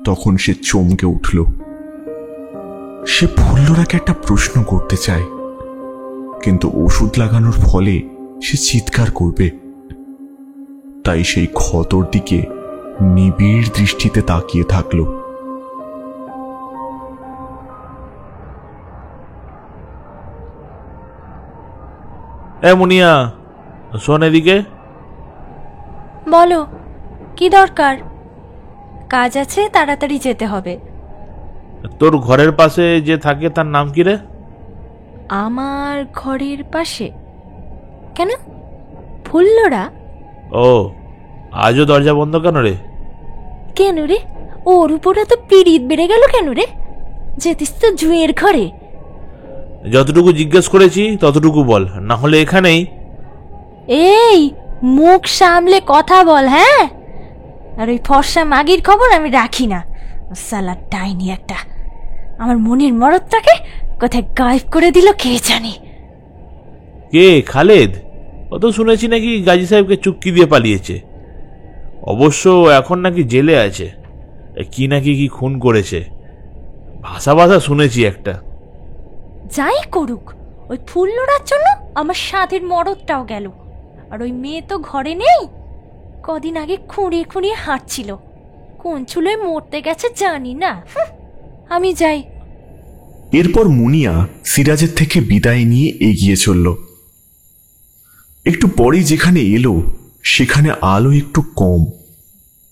তখন সে চমকে উঠল। সে ফুল্লরাকে একটা প্রশ্ন করতে চায়, কিন্তু ওষুধ লাগানোর ফলে সে চিৎকার করবে। তাই সেই ক্ষতর দিকে নিবিড় দৃষ্টিতে তাকিয়ে থাকল। মুনিয়া, শোন এদিকে। বলো, কি দরকার? কাজ আছে, তাড়াতাড়ি যেতে হবে। তোর ঘরের পাশে যে থাকে তার নাম কি রে? আমার ঘরের পাশে? কেন, ফুল্লরা? ও, আজও দরজা বন্ধ কেন রে? কেন রে, ওর উপরে তো পিড়িত বেড়ে গেল কেন রে? যেতিস তো জুঁয়ের ঘরে। যতটুকু জিজ্ঞেস করেছি ততটুকু বল, না হলে এখানেই। এই, মুখ সামলে কথা বল, হ্যাঁ? আর ওই ফর্সা মাগির খবর আমি রাখি না। সালা ডাইনি একটা, আমার মনের মরদটাকে কোথায় গায়েব করে দিল কে জানে। কে, খালেদ? ও তো শুনেছি নাকি গাজী সাহেবকে চুক্তি দিয়ে পালিয়েছে। অবশ্য এখন নাকি জেলে আছে, কি নাকি কি খুন করেছে, ভাষা ভাষা শুনেছি একটা। যাই করুক, ওই ফুল্লরার জন্য আমার সাধের মরদটাও গেল। আর ওই মেয়ে তো ঘরে নেই, কদিন আগে খুঁড়িয়ে খুঁড়িয়ে হাঁটছিল। কোন চুলোয় মরতে গেছে জানি না। আমি যাই। এরপর মুনিয়া সিরাজের থেকে বিদায় নিয়ে এগিয়ে চলল। একটু পরেই যেখানে এলো সেখানে আলো একটু কম।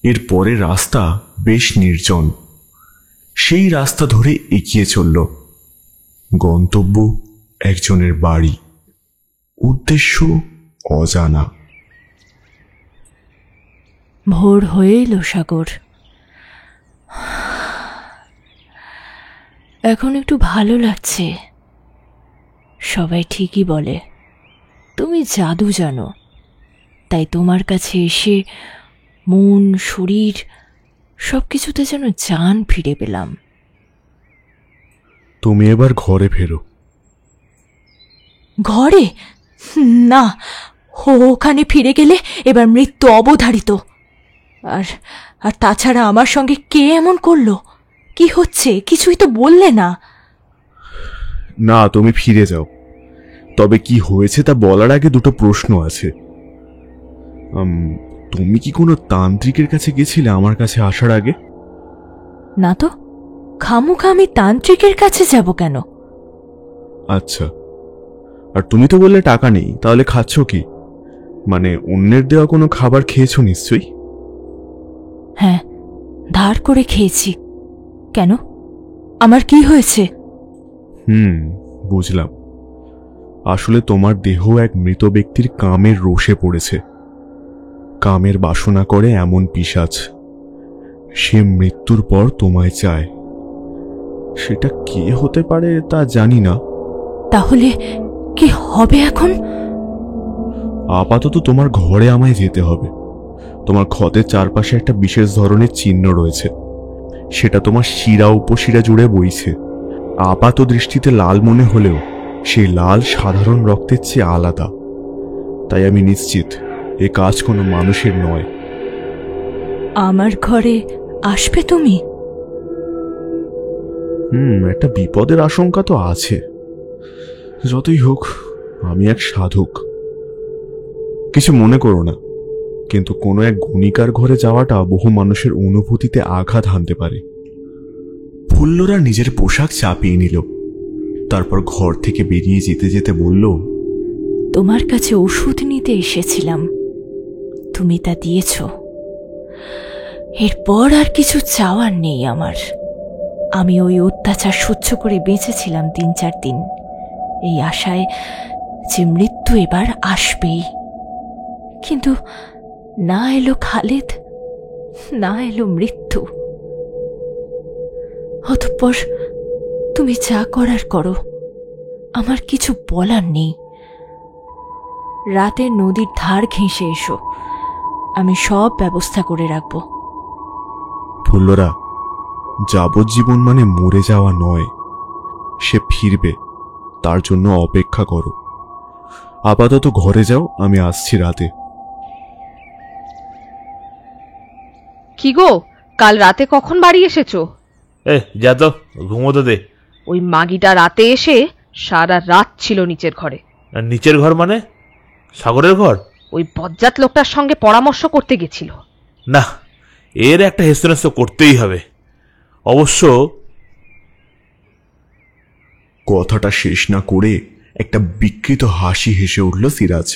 এরপরে রাস্তা বেশ নির্জন। সেই রাস্তা ধরে এগিয়ে চলল। গন্তব্য একজনের বাড়ি, উদ্দেশ্য অজানা। ভোর হয়ে এলো সাগর। এখন একটু ভালো লাগছে। সবাই ঠিকই বলে তুমি জাদু জানো, তাই তোমার কাছে এসে মন, শরীর সবকিছুতে যেন জান ফিরে পেলাম। তুমি এবার ঘরে ফেরো। ঘরে? না, ওখানে ফিরে গেলে এবার মৃত্যু অবধারিত। আর আর তাছাড়া আমার সঙ্গে কে এমন করলো? কি হচ্ছে কিছুই তো বললে না। না, তুমি ফিরে যাও। তবে কি হয়েছে তা বলার আগে দুটো প্রশ্ন আছে। তুমি কি কোনো তান্ত্রিকের কাছে গেছিলে আমার কাছে আসার আগে? না তো, খামুখা আমি তান্ত্রিকের কাছে যাব কেন? আচ্ছা, আর তুমি তো বললে টাকা নেই, তাহলে খাচ্ছ কি? মানে অন্যের দেওয়া কোনো খাবার খেয়েছো নিশ্চয়ই? হ্যাঁ, ধার করে খেয়েছি। কেন, আমার কি হয়েছে? বুঝলাম। আসলে তোমার দেহ এক মৃত ব্যক্তির কামের রোষে পড়েছে। কামের বাসনা করে এমন পিশাচ, সে মৃত্যুর পর তোমায় চায়। সেটা কে হতে পারে তা জানি না। তাহলে কি হবে এখন? আপাতত তোমার ঘরে আমায় যেতে হবে। তোমার ক্ষতের চারপাশে একটা বিশেষ ধরনের চিহ্ন রয়েছে, সেটা তোমার শিরা উপশিরা জুড়ে বইছে। আপাত দৃষ্টিতে লাল মনে হলেও সেই লাল সাধারণ রক্তের চেয়ে আলাদা। তাই আমি নিশ্চিত এ কাজ কোনো মানুষের নয়। আমার ঘরে আসবে তুমি? একটা বিপদের আশঙ্কা তো আছে। যতই হোক, আমি এক সাধক। কিছু মনে করো না, কিন্তু কোনো এক গণিকার ঘরে যাওয়াটা বহু মানুষের অনুভূতিতে আঘাত হানতে পারে। ফুল্লরা নিজের পোশাক চাপিয়ে নিল, তারপর ঘর থেকে বেরিয়ে যেতে যেতে বলল, তোমার কাছে ওষুধ নিতে এসেছিলাম, তুমি তা দিয়েছ। এরপর আর কিছু চাওয়ার নেই আমার। আমি ওই অত্যাচার সহ্য করে বেঁচেছিলাম 3-4 দিন, এই আশায় যে মৃত্যু এবার আসবেই। কিন্তু না এলো খালেদ, না এলো মৃত্যু। অতঃপর তুমি যা করার করো, আমার কিছু বলার নেই। রাতে নদীর ধার ঘেঁষে এসো, আমি সব ব্যবস্থা করে রাখব। ফুল্লরা, যাবজ্জীবন মানে মরে যাওয়া নয়, সে ফিরবে, তার জন্য অপেক্ষা করো। আপাতত ঘরে যাও, আমি আসছি রাতে। কি গো, কাল রাতে কখন বাড়ি এসেছো? যা তো, ঘুমোতে দে। ওই মাগিটা রাতে এসে সারা রাত ছিল নিচের ঘরে। নিচের ঘর মানে? সাগরের ঘর? ওই বজ্জাত লোকটার সঙ্গে পরামর্শ করতে গেছিল। না, এর একটা হেস্তনেস্ত করতেই হবে। অবশ্য কথাটা শেষ না করে একটা বিকৃত হাসি হেসে উঠল সিরাজ।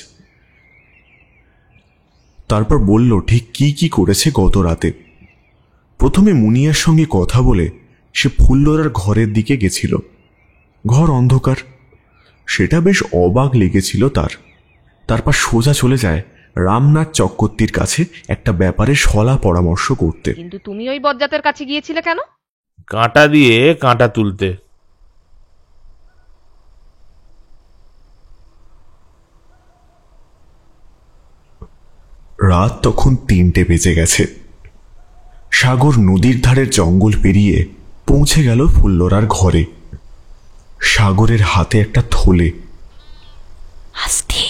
তারপর বলল ঠিক কি কি করেছে গত রাতে। প্রথমে মুনিয়ার সঙ্গে কথা বলে সে ফুল্লরার ঘরের দিকে গেছিল। ঘর অন্ধকার, সেটা বেশ অবাক লেগেছিল তার। তারপর সোজা চলে যায় রামনাথ চক্রবর্তীর কাছে একটা ব্যাপারে সলা পরামর্শ করতে। কিন্তু তুমি ওই বজ্জাতের কাছে গিয়েছিলে কেন? কাঁটা দিয়ে কাঁটা তুলতে। রাত তখন 3টে বেজে গেছে। সাগর নদীর ধারের জঙ্গল পেরিয়ে পৌঁছে গেল ফুল্লরার ঘরে। সাগরের হাতে একটা থলে। আস্তে,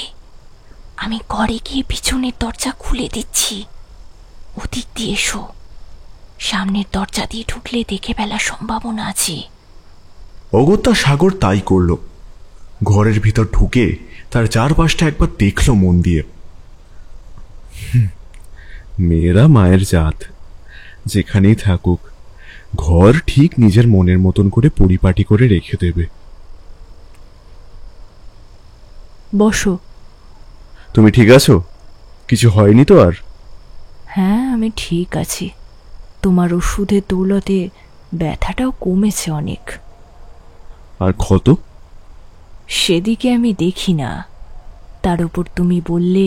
আমি ঘরে গিয়ে পিছনের দরজা খুলে দিচ্ছি, ওদিক দিয়ে এসো। সামনের দরজা দিয়ে ঢুকলে দেখে ফেলার সম্ভাবনা আছে। অগত্যা সাগর তাই করল। ঘরের ভিতর ঢুকে তার চারপাশটা একবার দেখল মন দিয়ে। মেয়েরা মায়ের জাত, যেখানেই থাকুক ঘর ঠিক নিজের মনের মতন করে পরিপাটি করে রেখে দেবে। বসো। তুমি ঠিক আছো? কিছু হয়নি তো আর? হ্যাঁ, আমি ঠিক আছি। তোমার ওষুধের দৌলতে ব্যথাটাও কমেছে অনেক। আর ক্ষত? সেদিকে আমি দেখি না। তার উপর তুমি বললে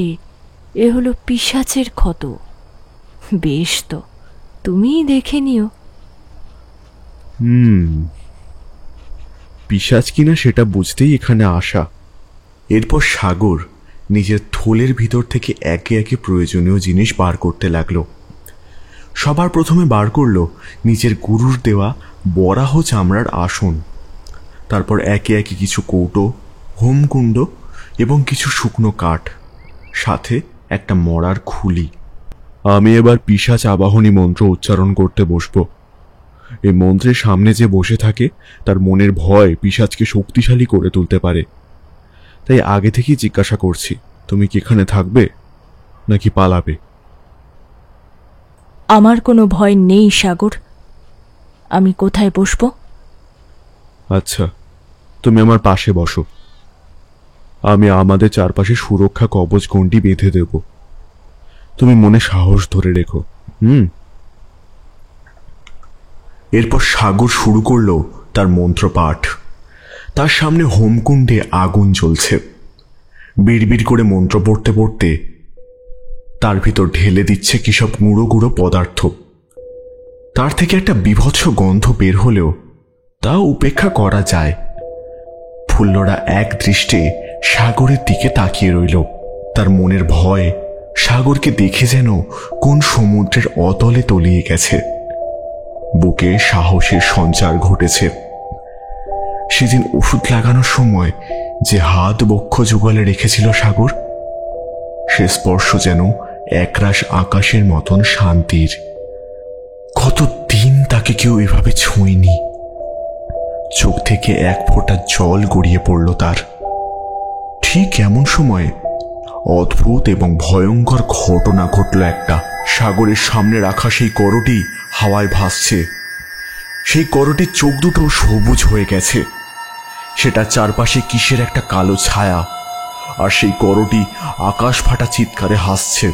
এ হলো পিশাচের ক্ষত। বেশ, তো তুমিই দেখে নিও। পিশাচ কিনা সেটা বুঝতেই এখানে আসা। এরপর সাগর নিজের থলের ভিতর থেকে একে একে প্রয়োজনীয় জিনিস বার করতে লাগলো। সবার প্রথমে বার করলো নিজের গুরুর দেওয়া বরাহ চামড়ার আসন। তারপর একে একে কিছু কৌটো, হোমকুণ্ড এবং কিছু শুকনো কাঠ, সাথে একটা মরার খুলি। আমি এবার পিশাচ আবাহনী মন্ত্র উচ্চারণ করতে বসবো। এই মন্ত্রের সামনে যে বসে থাকে তার মনের ভয় পিশাচকে শক্তিশালী করে তুলতে পারে। তাই আগে থেকেই জিজ্ঞাসা করছি, তুমি কি এখানে থাকবে নাকি পালাবে? আমার কোনো ভয় নেই সাগর। আমি কোথায় বসবো? আচ্ছা, তুমি আমার পাশে বসো। আমি আমাদের চারপাশে সুরক্ষা কবচ গণ্ডি বেঁধে দেব। তুমি মনে সাহস ধরে রেখো। এরপর সাগর শুরু করলো তার মন্ত্রপাঠ। তার সামনে হোমকুণ্ডে আগুন জ্বলছে। বিড়বিড় করে মন্ত্র পড়তে পড়তে তার ভিতর ঢেলে দিচ্ছে কিসব গুঁড়ো গুঁড়ো পদার্থ। তার থেকে একটা বীভৎস গন্ধ বের হলেও তা উপেক্ষা করা যায়। ফুল্লরা এক দৃষ্টে সাগরের দিকে তাকিয়ে রইল। তার মনের ভয় সাগরকে দেখে যেন কোন সমুদ্রের অতলে তলিয়ে গেছে। বুকে সাহসের সঞ্চার ঘটেছে। সেদিন ওষুধ লাগানোর সময় যে হাত বক্ষ যুগলে রেখেছিল সাগর, সে স্পর্শ যেন একরাশ আকাশের মতন শান্তির। কতদিন তাকে কেউ এভাবে ছুঁয়নি। চোখ থেকে এক ফোঁটা জল গড়িয়ে পড়ল তার। ঠিক এমন সময় অদ্ভুত এবং ভয়ঙ্কর ঘটনা ঘটল একটা। সাগরের সামনে রাখা সেই করটি হাওয়ায় ভাসছে। সেই করটির চোখ দুটো সবুজ হয়ে গেছে। সেটা চারপাশে কিসের একটা কালো ছায়া, আর সেই করটি আকাশ ফাটা চিৎকারে হাসছে।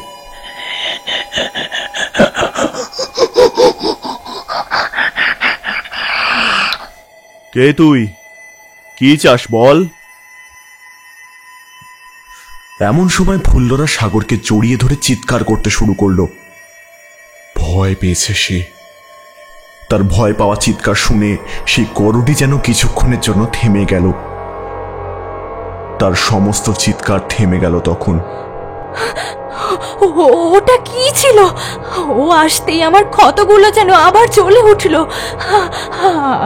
কে তুই? কি চাস বল? এমন সময় ফুল্লরা সাগরকে জড়িয়ে ধরে চিৎকার করতে শুরু করলো। ভয় পেয়েছে সে। তার ভয় পাওয়া চিৎকার শুনে সেই করটি যেন কিছুক্ষণের জন্য থেমে গেল। তার সমস্ত চিৎকার থেমে গেল তখন। ওটা কি ছিল? ও আসতেই আমার ক্ষতগুলো যেন আবার জ্বলে উঠল।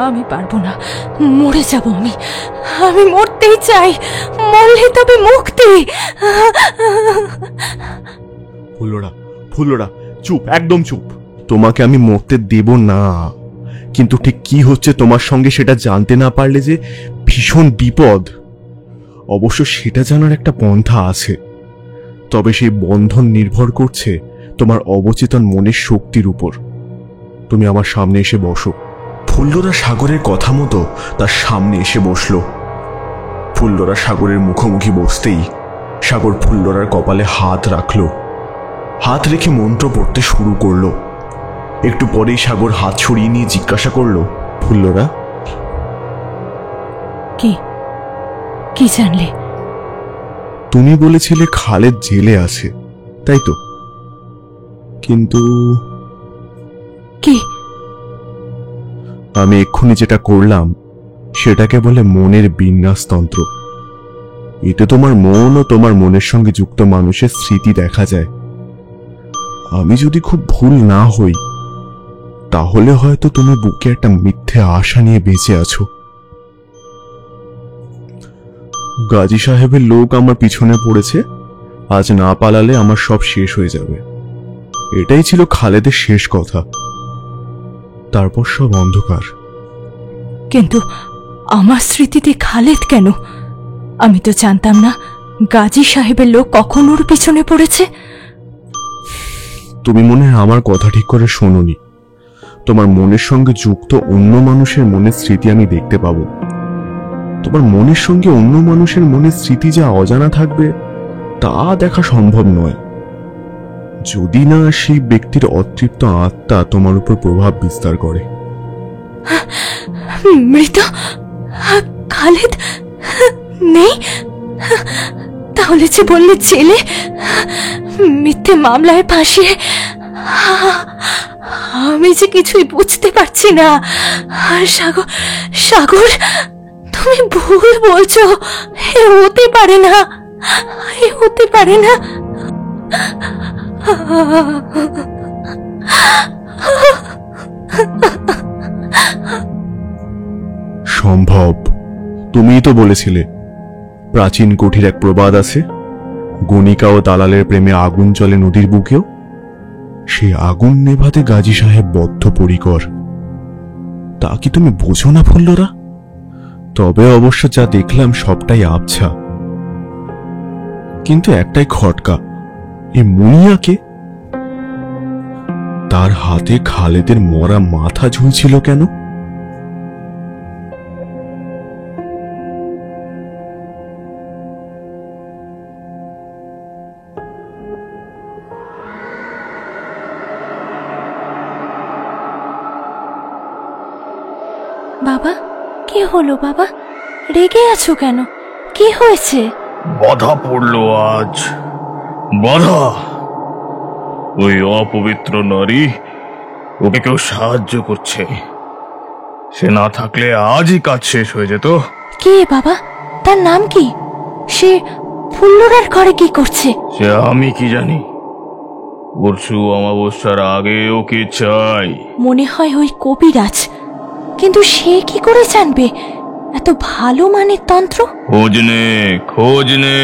আমি পারবো না, মরে যাব আমি। আমি মরতেই চাই, মরলে তবে মুক্তি। ফুল্লরা, ফুল্লরা, চুপ, একদম চুপ। তোমাকে আমি মরতে দেব না, কিন্তু ঠিক কি হচ্ছে তোমার সঙ্গে সেটা জানতে না পারলে যে ভীষণ বিপদ। অবশ্য সেটা জানার একটা পন্থা আছে, তবে সেই বন্ধন নির্ভর করছে তোমার অবচেতন মনের শক্তির উপর। তুমি আমার সামনে এসে বসো। ফুল্লরা সাগরের কথা মতো তার সামনে এসে বসল। ফুল্লরা সাগরের মুখোমুখি বসতেই সাগর ফুল্লরার কপালে হাত রাখল। হাত রেখে মন্ত্র পড়তে শুরু করলো। একটু পরেই সাগর হাত সরিয়ে নিয়ে জিজ্ঞাসা করলো, ফুল্লরা, কি জানলে? তুমি বলেছিলে খালেদ জেলে আছে, তাই তো? কিন্তু কি? আমি এক্ষুনি যেটা করলাম সেটাকে বলে মনের বিন্যাসতন্ত্র। এতে তোমার মন ও তোমার মনের সঙ্গে যুক্ত মানুষের স্মৃতি দেখা যায়। আমি যদি খুব ভুল না হই, তাহলে হয়তো তুমি বুকে একটা মিথ্যে আশা নিয়ে বেঁচে আছো। গাজী সাহেবের লোক আমার পিছনে পড়েছে, আজ না পালালে আমার সব শেষ হয়ে যাবে। এটাই ছিল খালেদের শেষ কথা। তারপর সব অন্ধকার। কিন্তু আমার স্মৃতিতে খালেদ কেন? আমি তো জানতাম না গাজী সাহেবের লোক কখন ওর পিছনে পড়েছে। তুমি মনে হয় আমার কথা ঠিক করে শোনোনি। তোমার মনের সঙ্গে যুক্ত অন্য মানুষের মনের স্মৃতি আমি দেখতে পাবো। তোমার মনের সঙ্গে অন্য মানুষের মনের স্মৃতি যা অজানা থাকবে তা দেখা সম্ভব নয়, যদি না সেই ব্যক্তির অতৃপ্ত আত্মা তোমার উপর প্রভাব বিস্তার করে। মৃত খালেদ নেই? তাহলে যে বললে জেলে, মিথ্যে মামলায় ফাঁসিয়ে। আমি যে কিছুই বুঝতে পারছি না। সাগর, সাগর, তুমি ভুল বলছো। এ হতে পারে না, এ হতে পারে না। সম্ভব। তুমিই তো বলেছিলে প্রাচীন কুঠির এক প্রবাদ আছে, গণিকা ও দালালের প্রেমে আগুন জ্বলে নদীর বুকেও। সেই আগুন নেভাতে গাজী সাহেব বদ্ধপরিকর। তা কি তুমি বোঝো না ফুল্লরা? তবে অবশ্য যা দেখলাম সবটাই আবছা। কিন্তু একটাই খটকা, এই মুনিয়াকে, তার হাতে খালেদের মরা মাথা ঝুলছিল কেন? বাবা, কি হলো বাবা? রেগে আছো কেন? কি হয়েছে? বাধা পড়লো আজ, বাধা। ওই অপবিত্র নারী, ওকে কেউ সাহায্য করছে। সে না থাকলে আজই কাজ শেষ হয়ে যেত। কে বাবা? তার নাম কি? সে ফুল্লরার ঘরে কি করছে? সে আমি কি জানি। পরশু অমাবস্যার আগে ওকে চাই। মনে হয় ওই কবিরাজ। কিন্তু সে কি করে জানবে এত ভালো মানের তন্ত্র? খোঁজ নে, খোঁজ নে।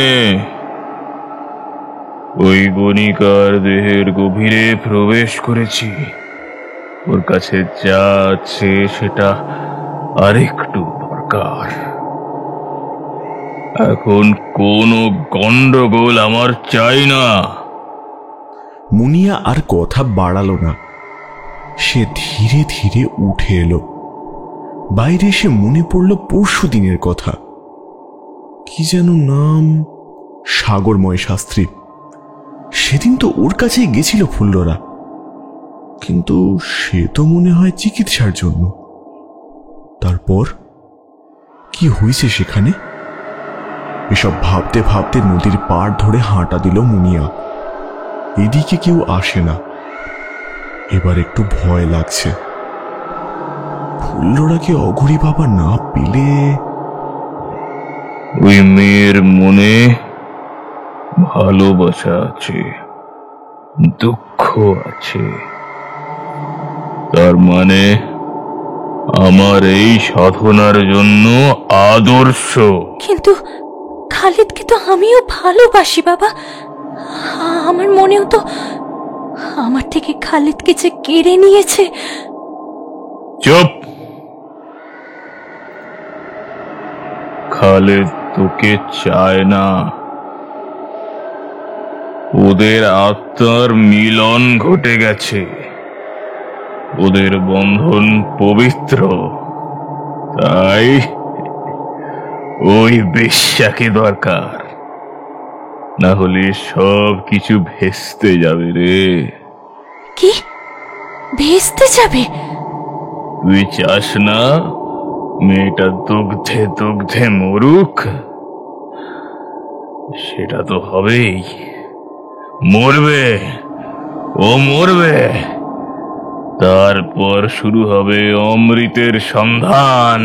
ওই গণিকার দেহের গভীরে প্রবেশ করেছি। ওর কাছে যা আছে সেটা আরেকটু দরকার। এখন কোনো গন্ডগোল আমার চাই না। মুনিয়া আর কথা বাড়ালো না। সে ধীরে ধীরে উঠে এলো। বাইরে এসে মনে পড়ল পরশু দিনের কথা। কি যেন নাম? সাগরময় শাস্ত্রী। সেদিন তো ওর কাছেই গেছিল ফুল্লরা, কিন্তু সে তো মনে হয় চিকিৎসার জন্য। তারপর কি হয়েছে সেখানে? এসব ভাবতে ভাবতে নদীর পাড় ধরে হাঁটা দিল মুনিয়া। এদিকে কেউ আসে না। এবার একটু ভয় লাগছে। ফুল্লরাকে অঘরী বাবা না পেলে। ওই মেয়ের মনে ভালোবাসা আছে, দুঃখ আছে। তার মানে আমার এই সাধনার জন্য আদর্শ। কিন্তু খালিদকে তো আমিও ভালোবাসি বাবা। আমার মনেও তো আমার থেকে খালিদকে যে কেড়ে নিয়েছে। চুপ! খালেদ তোকে চায় না। ওদের আত্মার মিলন ঘটে গেছে, ওদের বন্ধন পবিত্র। তাই ওই বেশ্যাকে দরকার, না হলে সব কিছু ভেস্তে যাবে রে। কি ভেস্তে যাবে? তুই চাস না মেয়েটা দুগ্ধে দুগ্ধে মরুক? সেটা তো হবেই, মরবে, ও মরবে। তারপর শুরু হবে অমৃতের সন্ধান।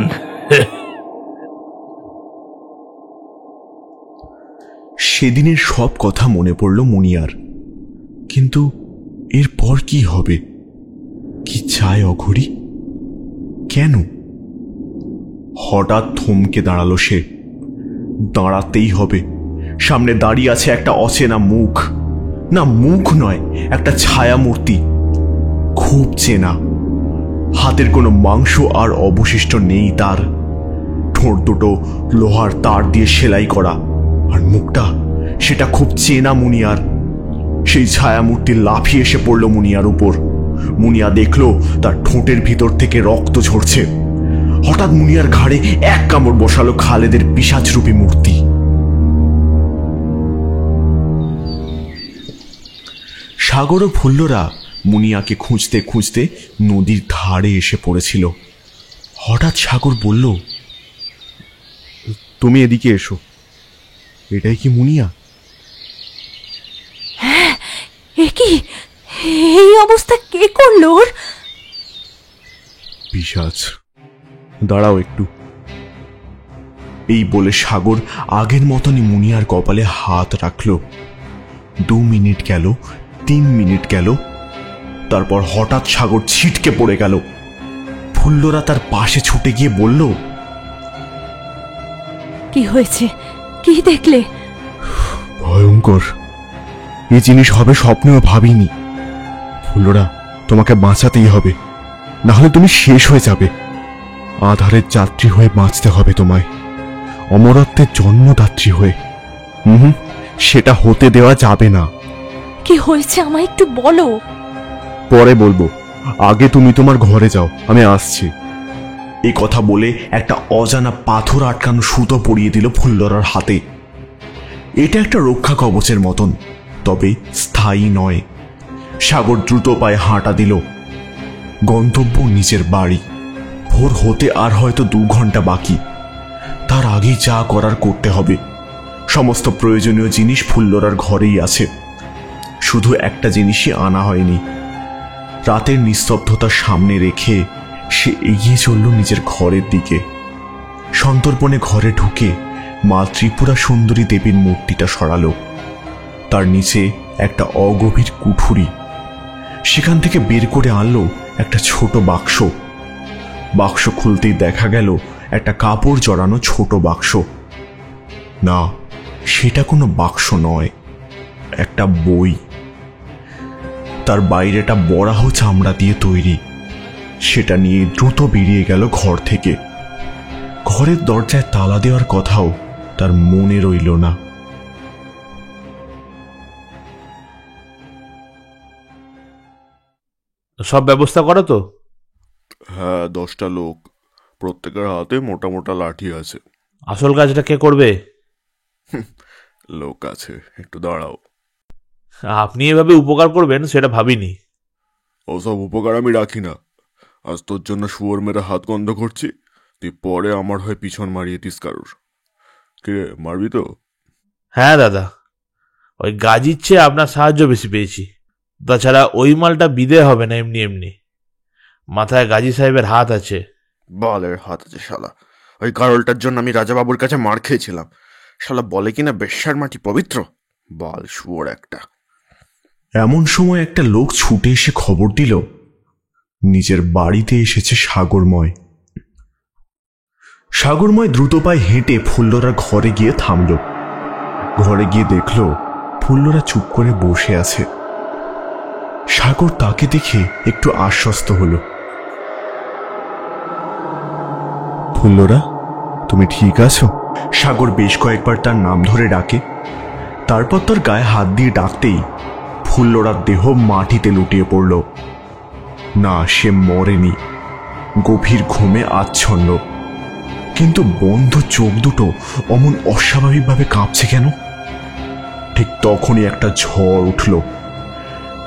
সেদিনের সব কথা মনে পড়ল মুনিয়ার। কিন্তু এরপর কি হবে? কি চায় অঘরী? কেন? হঠাৎ থমকে দাঁড়ালো সে। দাঁড়াতেই হবে। সামনে দাঁড়িয়ে আছে একটা অচেনা মুখ। না, মুখ নয়, একটা ছায়া মূর্তি, খুব চেনা। হাতের কোনো মাংস আর অবশিষ্ট নেই তার। ঠোঁট দুটো লোহার তার দিয়ে সেলাই করা, আর মুখটা সেটা খুব চেনা মুনিয়ার। সেই ছায়া মূর্তি লাফিয়ে এসে পড়ল মুনিয়ার উপর। মুনিয়া দেখল তার ঠোঁটের ভিতর থেকে রক্ত ঝরছে। হঠাৎ মুনিয়ার ঘাড়ে এক কামড় বসালো খালেদের পিশাচরূপী মূর্তি। সাগর ও ফুল্লরা মুনিয়াকে খুঁজতে খুঁজতে নদীর ধারে এসে পড়েছিল। হঠাৎ সাগর বলল, তুমি এদিকে এসো। এটাই কি মুনিয়া? হ্যাঁ, এ কি? এই অবস্থা কে করলো ওর? পিশাচ, দাঁড়াও একটু। এই বলে সাগর আগের মতনই মুনিয়ার কপালে হাত রাখল। 2 মিনিট গেল, 3 মিনিট গেল। তারপর হঠাৎ সাগর ছিটকে পড়ে গেল। ফুল্লরা তার পাশে ছুটে গিয়ে বলল, কি হয়েছে? কি দেখলে? ভয়ঙ্কর। এই জিনিস হবে স্বপ্নেও ভাবিনি। ফুল্লরা, তোমাকে বাঁচাতেই হবে, না হলে তুমি শেষ হয়ে যাবে। আধারের যাত্রী হয়ে বাঁচতে হবে তোমায়, অমরত্বের জন্মদাত্রী হয়ে। সেটা হতে দেওয়া যাবে না। কি হয়েছে আমায় একটু বলো। পরে বলবো, আগে তুমি তোমার ঘরে যাও, আমি আসছি। এই কথা বলে একটা অজানা পাথর আটকানো সুতো পরিয়ে দিল ফুল্লরার হাতে। এটা একটা রক্ষা কবচের মতন, তবে স্থায়ী নয়। সাগর দ্রুত পায়ে হাঁটা দিল। গন্তব্য নিজের বাড়ি। ভোর হতে আর হয়তো 2 ঘন্টা বাকি। তার আগেই যা করার করতে হবে। সমস্ত প্রয়োজনীয় জিনিস ফুল্লরার ঘরেই আছে। শুধু একটা জিনিসই আনা হয়নি। রাতের নিস্তব্ধতার সামনে রেখে সে এগিয়ে চলল নিজের ঘরের দিকে। সন্তর্পণে ঘরে ঢুকে মা ত্রিপুরা সুন্দরী দেবীর মূর্তিটা সরালো। তার নিচে একটা অগভীর কুঠুরি। সেখান থেকে বের করে আনলো একটা ছোট বাক্স। বাক্স খুলতেই দেখা গেল একটা কাপড় জড়ানো ছোট বাক্স। না, সেটা কোনো বাক্স নয়, একটা বই। তার বাইরেটা বরাহ চামড়া দিয়ে তৈরি। সেটা নিয়ে দ্রুত বেরিয়ে গেল ঘর থেকে। ঘরের দরজায় তালা দেওয়ার কথাও তার মনে রইল না। সব ব্যবস্থা করো তো? হ্যাঁ, 10টা লোক, প্রত্যেকের হাতে মোটা মোটা লাঠি আছে। আসল কাজটা কে করবে? লোক আছে, একটু দাঁড়াও। আপনি এভাবে উপকার করবেন সেটা ভাবিনি। ওসব উপকার আমি রাখি না। আজ তোর জন্য শুয়োর মেরে হাত গন্ধ করছি, তুই পরে আমার হয়ে পিছন মারিয়ে দিস কারুর। কে মারবি তো? হ্যাঁ দাদা, ওই গাজির চেয়ে আপনার সাহায্য বেশি পেয়েছি। তাছাড়া ওই মালটা বিদে হবে না এমনি এমনি। মাথায় গাজী সাহেবের হাত আছে। বলের হাত আছে শালা। ওই গারলটার জন্য আমি রাজাবাবুর কাছে মার খেয়েছিলাম। শালা বলে কিনা বেশ্যার মাটি পবিত্র। বল শুয়োর একটা। এমন সময় একটা লোক ছুটে এসে খবর দিল নিজের বাড়িতে এসেছে সাগরময়। সাগরময় দ্রুত পায়ে হেঁটে ফুল্লরার ঘরে গিয়ে থামল। ঘরে গিয়ে দেখল ফুল্লরা চুপ করে বসে আছে। সাগর তাকে দেখে একটু আশ্বস্ত হল। ফুল্লরা, তুমি ঠিক আছো? সাগর বেশ কয়েকবার তার নাম ধরে ডাকে। তারপর তার গায়ে হাত দিয়ে ডাকতেই ফুল্লরার দেহ মাটিতে লুটিয়ে পড়ল। না, সে মরেনি, গভীর ঘুমে আচ্ছন্ন। কিন্তু বন্ধ চোখ দুটো অমন অস্বাভাবিকভাবে কাঁপছে কেন? ঠিক তখনই একটা ঝড় উঠল।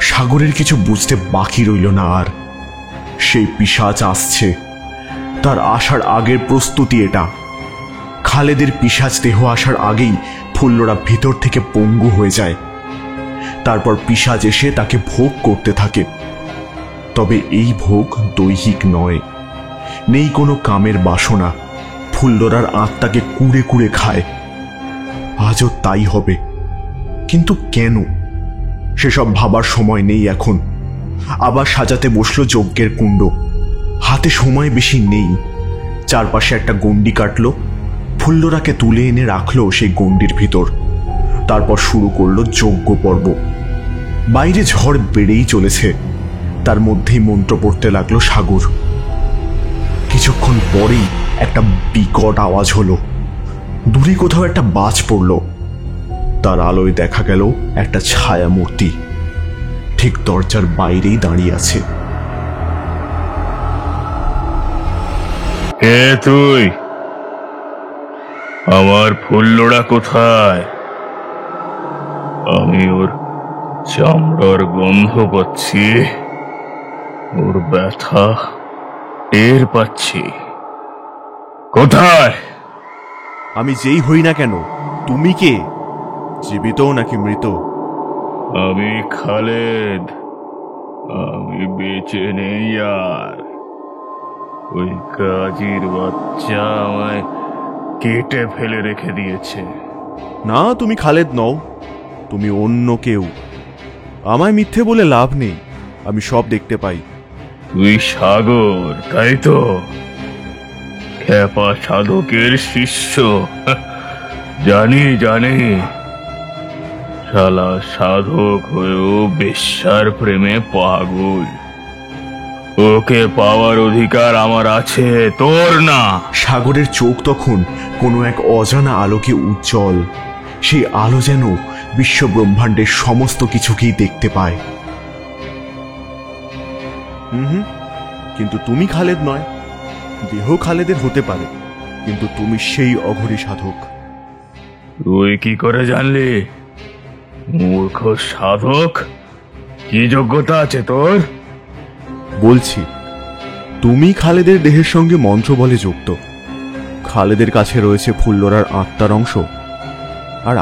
সাগরের কিছু বুঝতে বাকি রইল না আর। সেই পিশাচ আসছে, তার আসার আগের প্রস্তুতি এটা। খালেদের পিশাচ দেহ আসার আগেই ফুল্লরা ভিতর থেকে পঙ্গু হয়ে যায়। তারপর পিশাচ এসে তাকে ভোগ করতে থাকে। তবে এই ভোগ দৈহিক নয়, নেই কোনো কামের বাসনা। ফুল্লরার আত্মাকে কুড়ে কুড়ে খায়। আজও তাই হবে, কিন্তু কেন? সেসব ভাবার সময় নেই এখন। আবার সাজাতে বসল যজ্ঞের কুণ্ড। হাতে সময় বেশি নেই। চারপাশে একটা গণ্ডি কাটল, ফুল্লরাকে তুলে এনে রাখলো সেই গণ্ডির ভিতর। তারপর শুরু করলো যজ্ঞ পর্ব। বাইরে ঝড় বেড়েই চলেছে, তার মধ্যেই মন্ত্র পড়তে লাগলো সাগর। কিছুক্ষণ পরেই একটা বিকট আওয়াজ হলো। দূরে কোথাও একটা বাজ পড়ল। তার আলোয় দেখা গেল একটা ছায়া মূর্তি ঠিক দরজার বাইরেই দাঁড়িয়ে আছে। কে তুই? আমার ফুল্লরা কোথায়? আমি ওর চামড়ার গন্ধ পাচ্ছি, ওর ব্যথা টের পাচ্ছি। কোথায়? আমি যেই হই না কেন, তুমি কে? জীবিত নাকি মৃত? আমি খালেদ, আমি বেঁচে নেই আর। ওই কাজীর বাচ্চা আমায় কেটে ফেলে রেখে দিয়েছে। না, তুমি খালেদ নও, তুমি অন্য কেউ। আমায় মিথ্যে বলে লাভ নেই, আমি সব দেখতে পাই। তুই সাগর, তাই তো? খেপা সাধকের শিষ্য। জানি জানি, শালা সাধক হয়েও বেশ্যার প্রেমে পাগল। ওকে পাওয়ার অধিকার আমার আছে, তোর না। সাগরের চোখ তখন কোনো এক অজানা আলোকে উজ্জ্বল। সেই আলো যেন বিশ্ব ব্রহ্মাণ্ডের সমস্ত কিছুকেই দেখতে পায়। কিন্তু তুমি খালেদ নয়। দেহ খালেদের হতে পারে, কিন্তু তুমি সেই অঘরী সাধক। তুই কি করে জানলি? মূর্খ সাধক, কি যোগ্যতা আছে তোর? বলছি, তুমি খালেদের দেহের সঙ্গে মন্ত্র বলে যুক্ত। খালেদের কাছে রয়েছে ফুল্লরার আত্মার অংশ, আর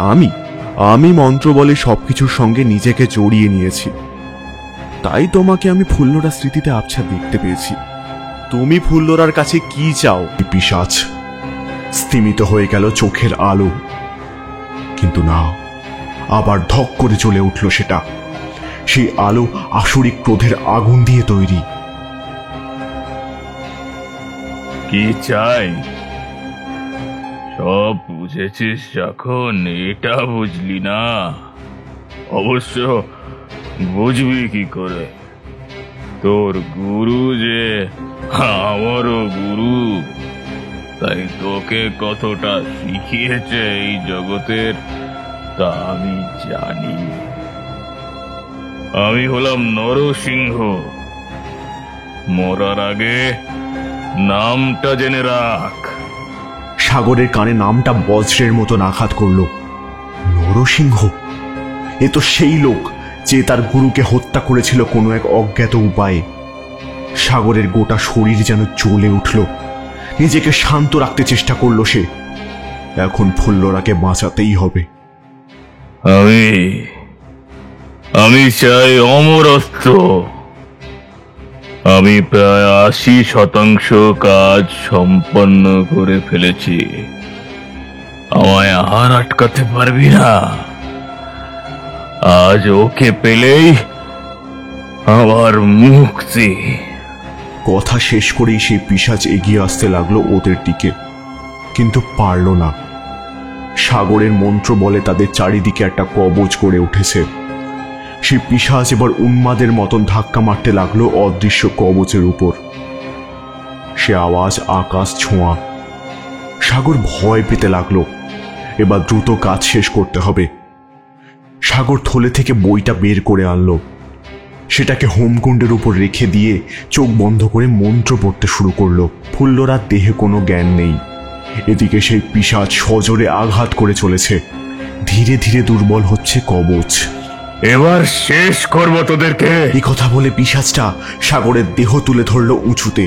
আমি মন্ত্র বলে সবকিছুর সঙ্গে নিজেকে জড়িয়ে নিয়েছি। তাই তোমাকে আমি ফুল্লরা স্মৃতিতে আবছা দেখতে পেয়েছি। তুমি ফুল্লরার কাছে কি চাও? পিশাচ। স্থিমিত হয়ে গেল চোখের আলো, কিন্তু না, আবার ধক করে চলে উঠল সেটা। সেই আলো আসরিক ক্রোধের আগুন দিয়ে তৈরি। কি চাই? সব বুঝেছিস যখন, এটা বুঝলি না? অবশ্য বুঝবি কি করে? তোর গুরু যে আমারও গুরু, তাই তোকে কতটা শিখিয়েছে এই জগতের তা আমি জানি। আমি হলাম নরসিংহ। মরার আগে নামটা জেনে রাখ। সাগরের কানে নামটা বজ্রের মতো আঘাত করল। নরসিংহ! এ তো সেই লোক যে তার গুরুকে হত্যা করেছিল কোনো এক অজ্ঞাত উপায়ে। সাগরের গোটা শরীর যেন জ্বলে উঠল। নিজেকে শান্ত রাখতে চেষ্টা করল সে। এখন ফুল্লরাকে বাঁচাতেই হবে। আমি চাই অমরত্ব। আমি প্রায় 80% কাজ সম্পন্ন করে ফেলেছি। আমায় আর আটকাতে পারবি না। আজ ওকে পেলেই আমার মুক্তি। কথা শেষ করেই সেই পিশাচ এগিয়ে আসতে লাগলো ওদের দিকে, কিন্তু পারল না। সাগরের মন্ত্র বলে তাদের চারিদিকে একটা কবচ করে উঠেছে। সেই পিশাচ এবার উন্মাদের মতন ধাক্কা মারতে লাগলো অদৃশ্য কবচের উপর। সে আওয়াজ আকাশ ছোঁয়া। সাগর ভয় পেতে লাগলো। এবার দ্রুত কাজ শেষ করতে হবে। সাগর থলে থেকে বইটা বের করে আনলো। সেটাকে হোমকুণ্ডের উপর রেখে দিয়ে চোখ বন্ধ করে মন্ত্র পড়তে শুরু করলো। ফুল্লরার দেহে কোনো জ্ঞান নেই। এদিকে সেই পিশাচ সজোরে আঘাত করে চলেছে। ধীরে ধীরে দুর্বল হচ্ছে কবচ। এবার শেষ করব তোদেরকে। এই কথা বলে পিশাচটা সাগরের দেহ তুলে ধরলো উঁচুতে,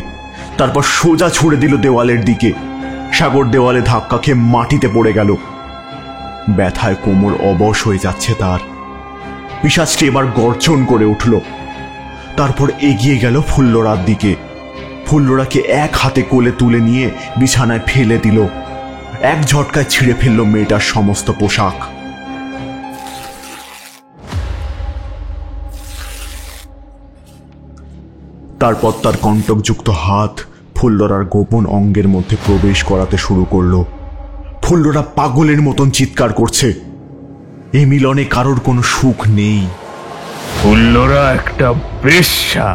তারপর সোজা ছুড়ে দিল দেওয়ালের দিকে। সাগর দেওয়ালে ধাক্কা খেয়ে মাটিতে পড়ে গেল। ব্যথায় কোমর অবশ হয়ে যাচ্ছে তার। পিশাচটি এবার গর্জন করে উঠল, তারপর এগিয়ে গেল ফুল্লরার দিকে। ফুল্লরাকে এক হাতে কোলে তুলে নিয়ে বিছানায় ফেলে দিল। এক ঝটকায় ছিঁড়ে ফেলল মেয়েটার সমস্ত পোশাক। তারপর তার কণ্টকযুক্ত হাত ফুল্লরার গোপন অঙ্গের মধ্যে প্রবেশ করাতে শুরু করলো। ফুল্লরা পাগলের মতন চিৎকার করছে। এই মিলনে কারোর কোনো সুখ নেই। ফুল্লরা একটা বেশ্যা।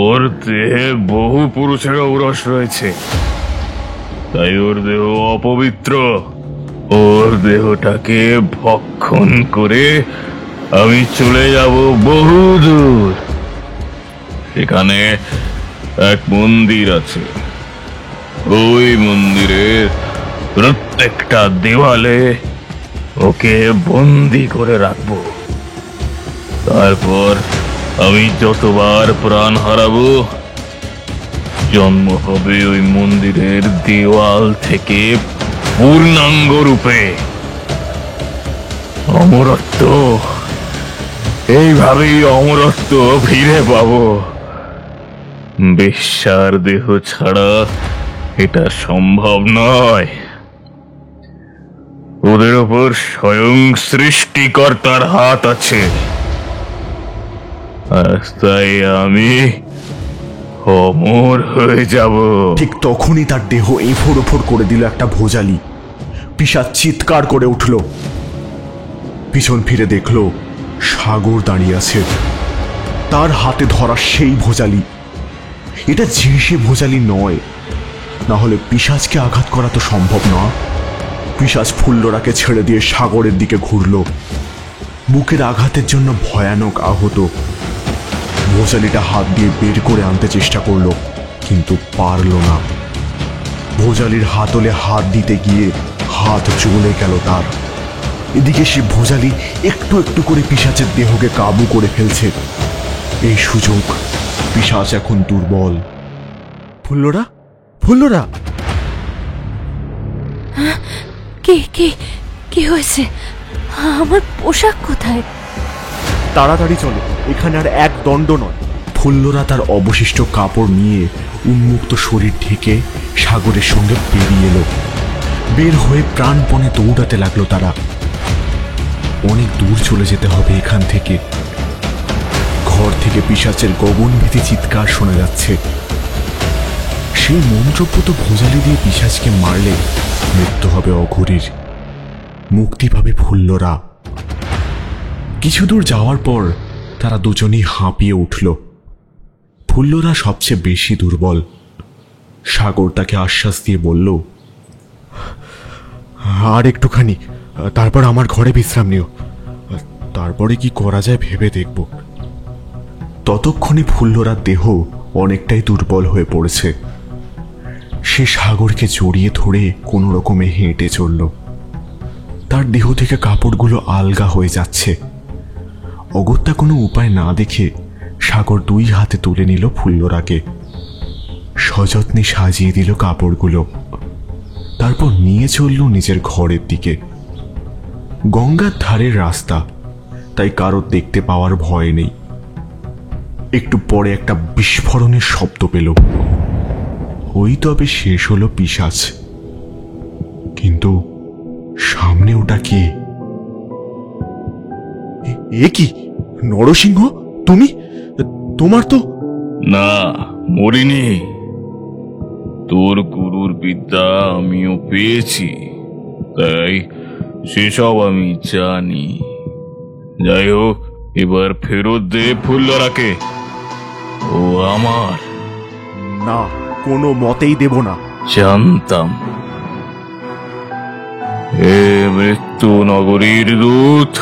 ওর দেহে বহু পুরুষের ঔরস রয়েছে, তাই ওর দেহ অপবিত্র। ওর দেহটাকে ভক্ষণ করে আমি চলে যাব বহু দূর। সেখানে এক মন্দির আছে। ওই মন্দিরের প্রত্যেকটা দেওয়ালে ওকে বন্দি করে রাখবো। তারপর আমি যতবার প্রাণ হারাবো, জন্ম হবে ওই মন্দিরের দেওয়াল থেকে পূর্ণাঙ্গ রূপে। অমরত্ব, এইভাবেই অমরত্ব ফিরে পাবো। বেশ্যার দেহ ছাড়া এটা সম্ভব নয়। ওদের ওপর স্বয়ং সৃষ্টিকর্তার হাত আছে। তাই আমি অমর হয়ে যাব। ঠিক তখনই তার দেহ এফোড় ওফোড় করে দিল একটা ভোজালি। পিশাচ চিৎকার করে উঠল। পিছন ফিরে দেখল সাগর দাঁড়িয়ে আছে, তার হাতে ধরা সেই ভোজালি। এটা যে সে ভোজালি নয়, না হলে পিশাচকে আঘাত করা তো সম্ভব না। পিশাচ ফুল্লরাকে ছেড়ে দিয়ে সাগরের দিকে ঘুরল। বুকের আঘাতের জন্য ভয়ানক আহত। ভোজালিটা হাত দিয়ে বের করে আনতে চেষ্টা করলো, কিন্তু পারল না। ভোজালির হাতলে হাত দিতে গিয়ে হাত জ্বলে গেল তার। এদিকে সে ভোজালি একটু একটু করে পিশাচের দেহকে কাবু করে ফেলছে। এই সুযোগ পিশাচ এখন দুর্বল। ফুল্লরা, ফুল্লরা, কি কি কি হয়েছে? আমার পোশাক কোথায়? তাড়াতাড়ি চলো, এখানে আর এক দণ্ড নয়। ফুল্লরা তার অবশিষ্ট কাপড় নিয়ে উন্মুক্ত শরীর ঢেকে সাগরের সঙ্গে বেরিয়ে এলো। বের হয়ে প্রাণপণে দৌড়াতে লাগলো তারা। অনেক দূর চলে যেতে হবে এখান থেকে। ঘর থেকে পিশাচের গগনভেদী চিৎকার শোনা যাচ্ছে। সেই মন্ত্রপুত ভোজালি দিয়ে পিশাচকে মারলে মৃত্যু হবে অঘরীর, মুক্তি পাবে ফুল্লরা। কিছু দূর যাওয়ার পর তারা দুজনেই হাঁপিয়ে উঠল। ফুল্লরা সবচেয়ে বেশি দুর্বল। সাগর তাকে আশ্বাস দিয়ে বলল, আর একটুখানি, তারপর আমার ঘরে বিশ্রাম নিও। তারপরে কি করা যায় ভেবে দেখব। ততক্ষণে ফুল্লরার দেহ অনেকটাই দুর্বল হয়ে পড়েছে। সে সাগরকে জড়িয়ে ধরে কোনো রকমে হেঁটে চলল। তার দেহ থেকে কাপড়গুলো আলগা হয়ে যাচ্ছে। অগত্যা কোনো উপায় না দেখে সাগর দুই হাতে তুলে নিল ফুল্লরাকে। সযত্নে সাজিয়ে দিল কাপড়গুলো। তারপর নিয়ে চলল নিজের ঘরের দিকে। গঙ্গার ধারের রাস্তা, তাই কারোর দেখতে পাওয়ার ভয় নেই। একটু পরে একটা বিস্ফোরণের শব্দ পেল। ওই তবে শেষ হলো পিশাচ। কিন্তু সামনে ওটা কে? এ কি নরসিংহ, তুমি? তোমার তো না, মরিনি। তোর গুরুর বিদ্যা আমিও পেয়েছি, তাই সেসব আমি জানি। যাই হোক, এবার ফেরত দে ফুল্লরাকে, ও আমার। না, কোনো মতেই দেব না। জানতাম। হে মৃত্যু নগরীর দূত,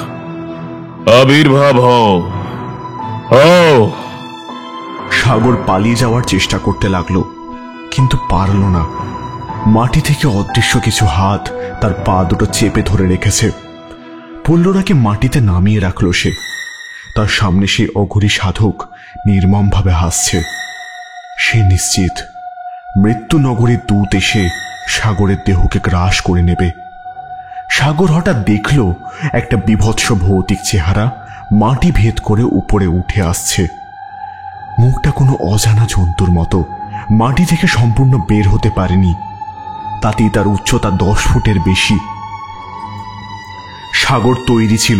আবির্ভাব হও। সাগর পালিয়ে যাওয়ার চেষ্টা করতে লাগলো, কিন্তু পারল না। মাটি থেকে অদৃশ্য কিছু হাত তার পা দুটো চেপে ধরে রেখেছে। ফুল্লরাকে মাটিতে নামিয়ে রাখলো সে। তার সামনে সেই অঘরী সাধক নির্মমভাবে হাসছে। সে নিশ্চিত মৃত্যু নগরীর দূত এসে সাগরের দেহকে গ্রাস করে নেবে। সাগর হঠাৎ দেখল একটা বিভৎস ভৌতিক চেহারা মাটি ভেদ করে উপরে উঠে আসছে। মুখটা কোনো অজানা জন্তুর মতো, মাটি থেকে সম্পূর্ণ বের হতে পারেনি। তাতেই তার উচ্চতা 10 ফুটের বেশি। সাগর তৈরি ছিল।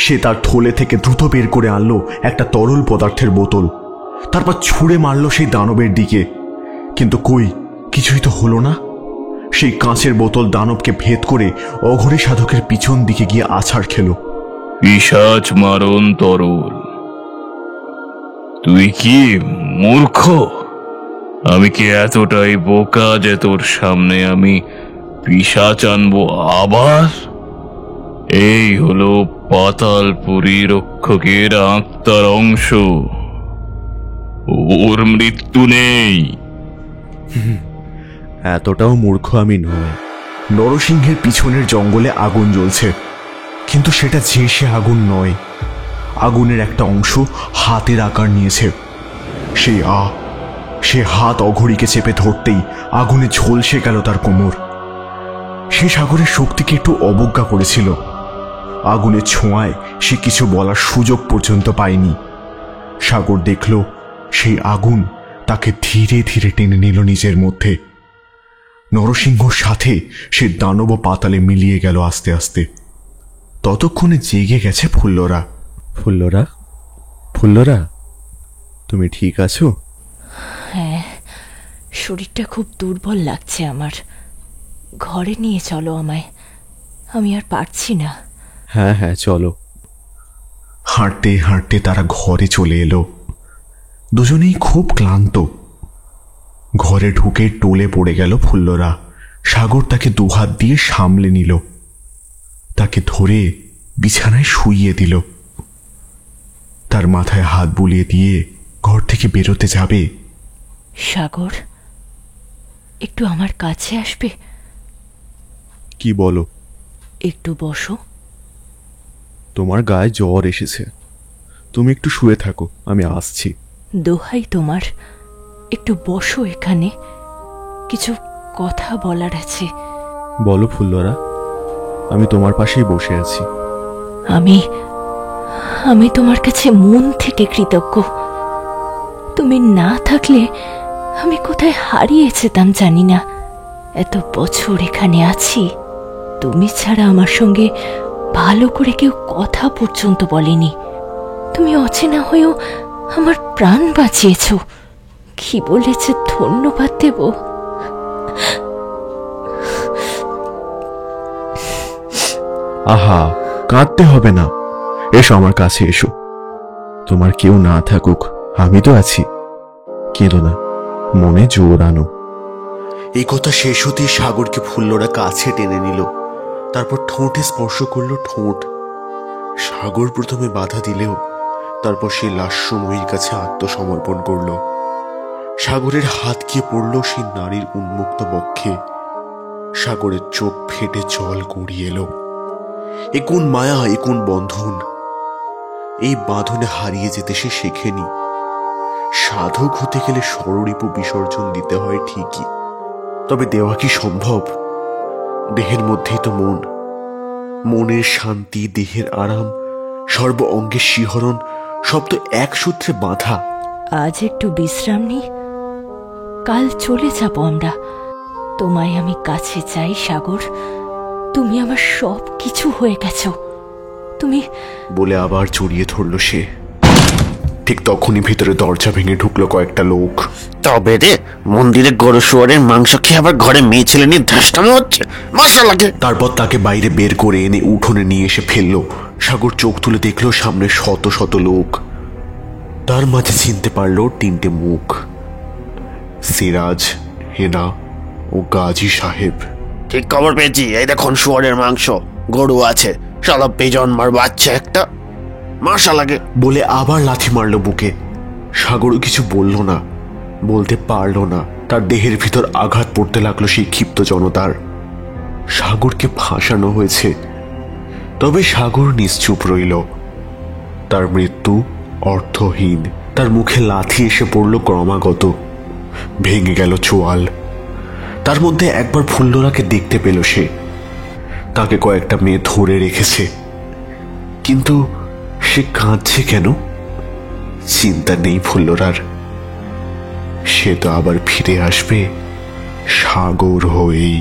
সে তার থলে থেকে দ্রুত বের করে আনলো একটা তরল পদার্থের বোতল। তারপর ছুঁড়ে মারল সেই দানবের দিকে। কিন্তু কই, কিছুই তো হলো না। সেই কাঁচের বোতল দানবকে ভেদ করে অঘরী সাধকের পিছন দিকে গিয়ে আছাড় খেল। পিশাচ মারণ তরল। তুই কি মূর্খ? আমি কি এতটাই বোকা যে তোর সামনে আমি পিশাচ আনবো আবার? এই হলো পাতালপুরী রক্ষকের আত্মার অংশ। ওর মৃত্যু নেই। এতটাও মূর্খ আমি নই। নরসিংহের পিছনের জঙ্গলে আগুন জ্বলছে, কিন্তু সেটা যে সে আগুন নয়। আগুনের একটা অংশ হাতের আকার নিয়েছে। সে হাত অঘরীকে চেপে ধরতেই আগুনে ঝলসে গেল তার কোমর। সে সাগরের শক্তিকে একটু অবজ্ঞা করেছিল। আগুনের ছোঁয়ায় সে কিছু বলার সুযোগ পর্যন্ত পায়নি। সাগর দেখল সেই আগুন তাকে ধীরে ধীরে টেনে নিল নিজের মধ্যে। নরসিংহর সাথে সে দানব পাতালে মিলিয়ে গেল আস্তে আস্তে। ততক্ষণে জেগে গেছে ফুল্লরা। ফুল্লরা, ফুল্লরা, তুমি ঠিক আছো? হ্যাঁ, শরীরটা খুব দুর্বল লাগছে আমার। ঘরে নিয়ে চলো আমায়, আমি আর পারছি না। হ্যাঁ হ্যাঁ, চলো। হাঁটতে হাঁটতে তারা ঘরে চলে এলো। দুজনেই খুব ক্লান্ত। ঘরে ঢুকে টলে পড়ে গেল ফুল্লরা। সাগর তাকে দুহাত দিয়ে সামলে নিল, তাকে ধরে বিছানায় শুইয়ে দিল। তার মাথায় হাত বুলিয়ে দিয়ে ঘর থেকে বেরোতে যাবে। সাগর, একটু আমার কাছে আসবে? কি বলো? একটু বসো। তোমার গায়ে জ্বর এসেছে, তুমি একটু শুয়ে থাকো, আমি আসছি। দোহাই তোমার, একটু বসো এখানে, কিছু কথা বলার আছে। বলো ফুল্লরা, আমি তোমার পাশেই বসে আছি। আমি তোমার কাছে মন থেকে কৃতজ্ঞ। তুমি না থাকলে আমি কোথায় হারিয়ে যেতাম জানি না। এত বছর এখানে আছি, তুমি ছাড়া আমার সঙ্গে ভালো করে কেউ কথা পর্যন্ত বলেনি। তুমি অচেনা হয়েও আমার প্রাণ বাঁচিয়েছ। কি বলেছে ধন্যবাদ দেব? আহা, কাঁদতে হবে না, এসো আমার কাছে এসো। তোমার কেউ না থাকুক, আমি তো আছি। কেঁদো না, মনে জোর আনো। এই কথা শেষ হতেই সাগরকে ফুল্লরা কাছে টেনে নিল। তারপর ঠোঁটে স্পর্শ করলো ঠোঁট। সাগর প্রথমে বাধা দিলেও তারপর সে লাস্যময়ীর কাছে আত্মসমর্পণ করল। সাগরের হাত গিয়ে পড়ল সেই নারীর উন্মুক্ত বক্ষে। সাগরের চোখ ফেটে জল গড়িয়ে এলো। এ কোন মায়া, এ কোন বন্ধন! এই বাঁধনে হারিয়ে যেতে সে শেখেনি। সাধক হতে গেলে ষড়রিপু বিসর্জন দিতে হয় ঠিকই, তবে দেওয়া কি সম্ভব? দেহের মধ্যেই তো মন। মনের শান্তি, দেহের আরাম, সর্ব অঙ্গের শিহরণ, সব তো এক সূত্রে বাঁধা। আজ একটু বিশ্রাম নিই, কাল চলে যাব আমরা। তোমায় আমি কাছে চাই সাগর। তুমি আমার সব কিছু হয়ে গেছো। তুমি বলে আবার জড়িয়ে ধরল সে। ঠিক তখনই ভিতরে দরজা ভেঙে ঢুকলো কয়েকটা লোক। তবে রে, মন্দিরে গরু শুয়ারের মাংস খেয়ে আবার ঘরে মেয়ে ছেলে নিয়ে ধাসটানো হচ্ছে, মশা লাগে। তারপর তাকে বাইরে বের করে এনে উঠোনে নিয়ে এসে ফেললো। সাগর চোখ তুলে দেখলো সামনে শত শত লোক। তার মাঝে চিনতে পারলো 3টে মুখ, সিরাজ, হেনা ও গাজী সাহেব। ঠিক খবর পেয়েছি, এই দেখুন শুয়ারের মাংস, গরু আছে, শালা বেজন্মার বাচ্চা একটা, মশা লাগে। বলে আবার লাথি মারলো বুকে। সাগরও কিছু বলল না, বলতে পারলো না। তার দেহের ভিতর আঘাত পড়তে লাগলো সেই ক্ষিপ্ত জনতার। সাগরকে ফাঁসানো হয়েছে, তবে সাগর নিশ্চুপ রইল। তার মৃত্যু অর্থহীন। তার মুখে লাথি এসে পড়ল ক্রমাগত। ভেঙে গেল চোয়াল। তার মধ্যে একবার ফুল্লরাকে দেখতে পেল সে। তাকে কয়েকটা মেয়ে ধরে রেখেছে, কিন্তু সে কাঁদছে কেন? চিন্তা নেই ফুল্লরার, সে তো আবার ফিরে আসবে সাগর হয়েই।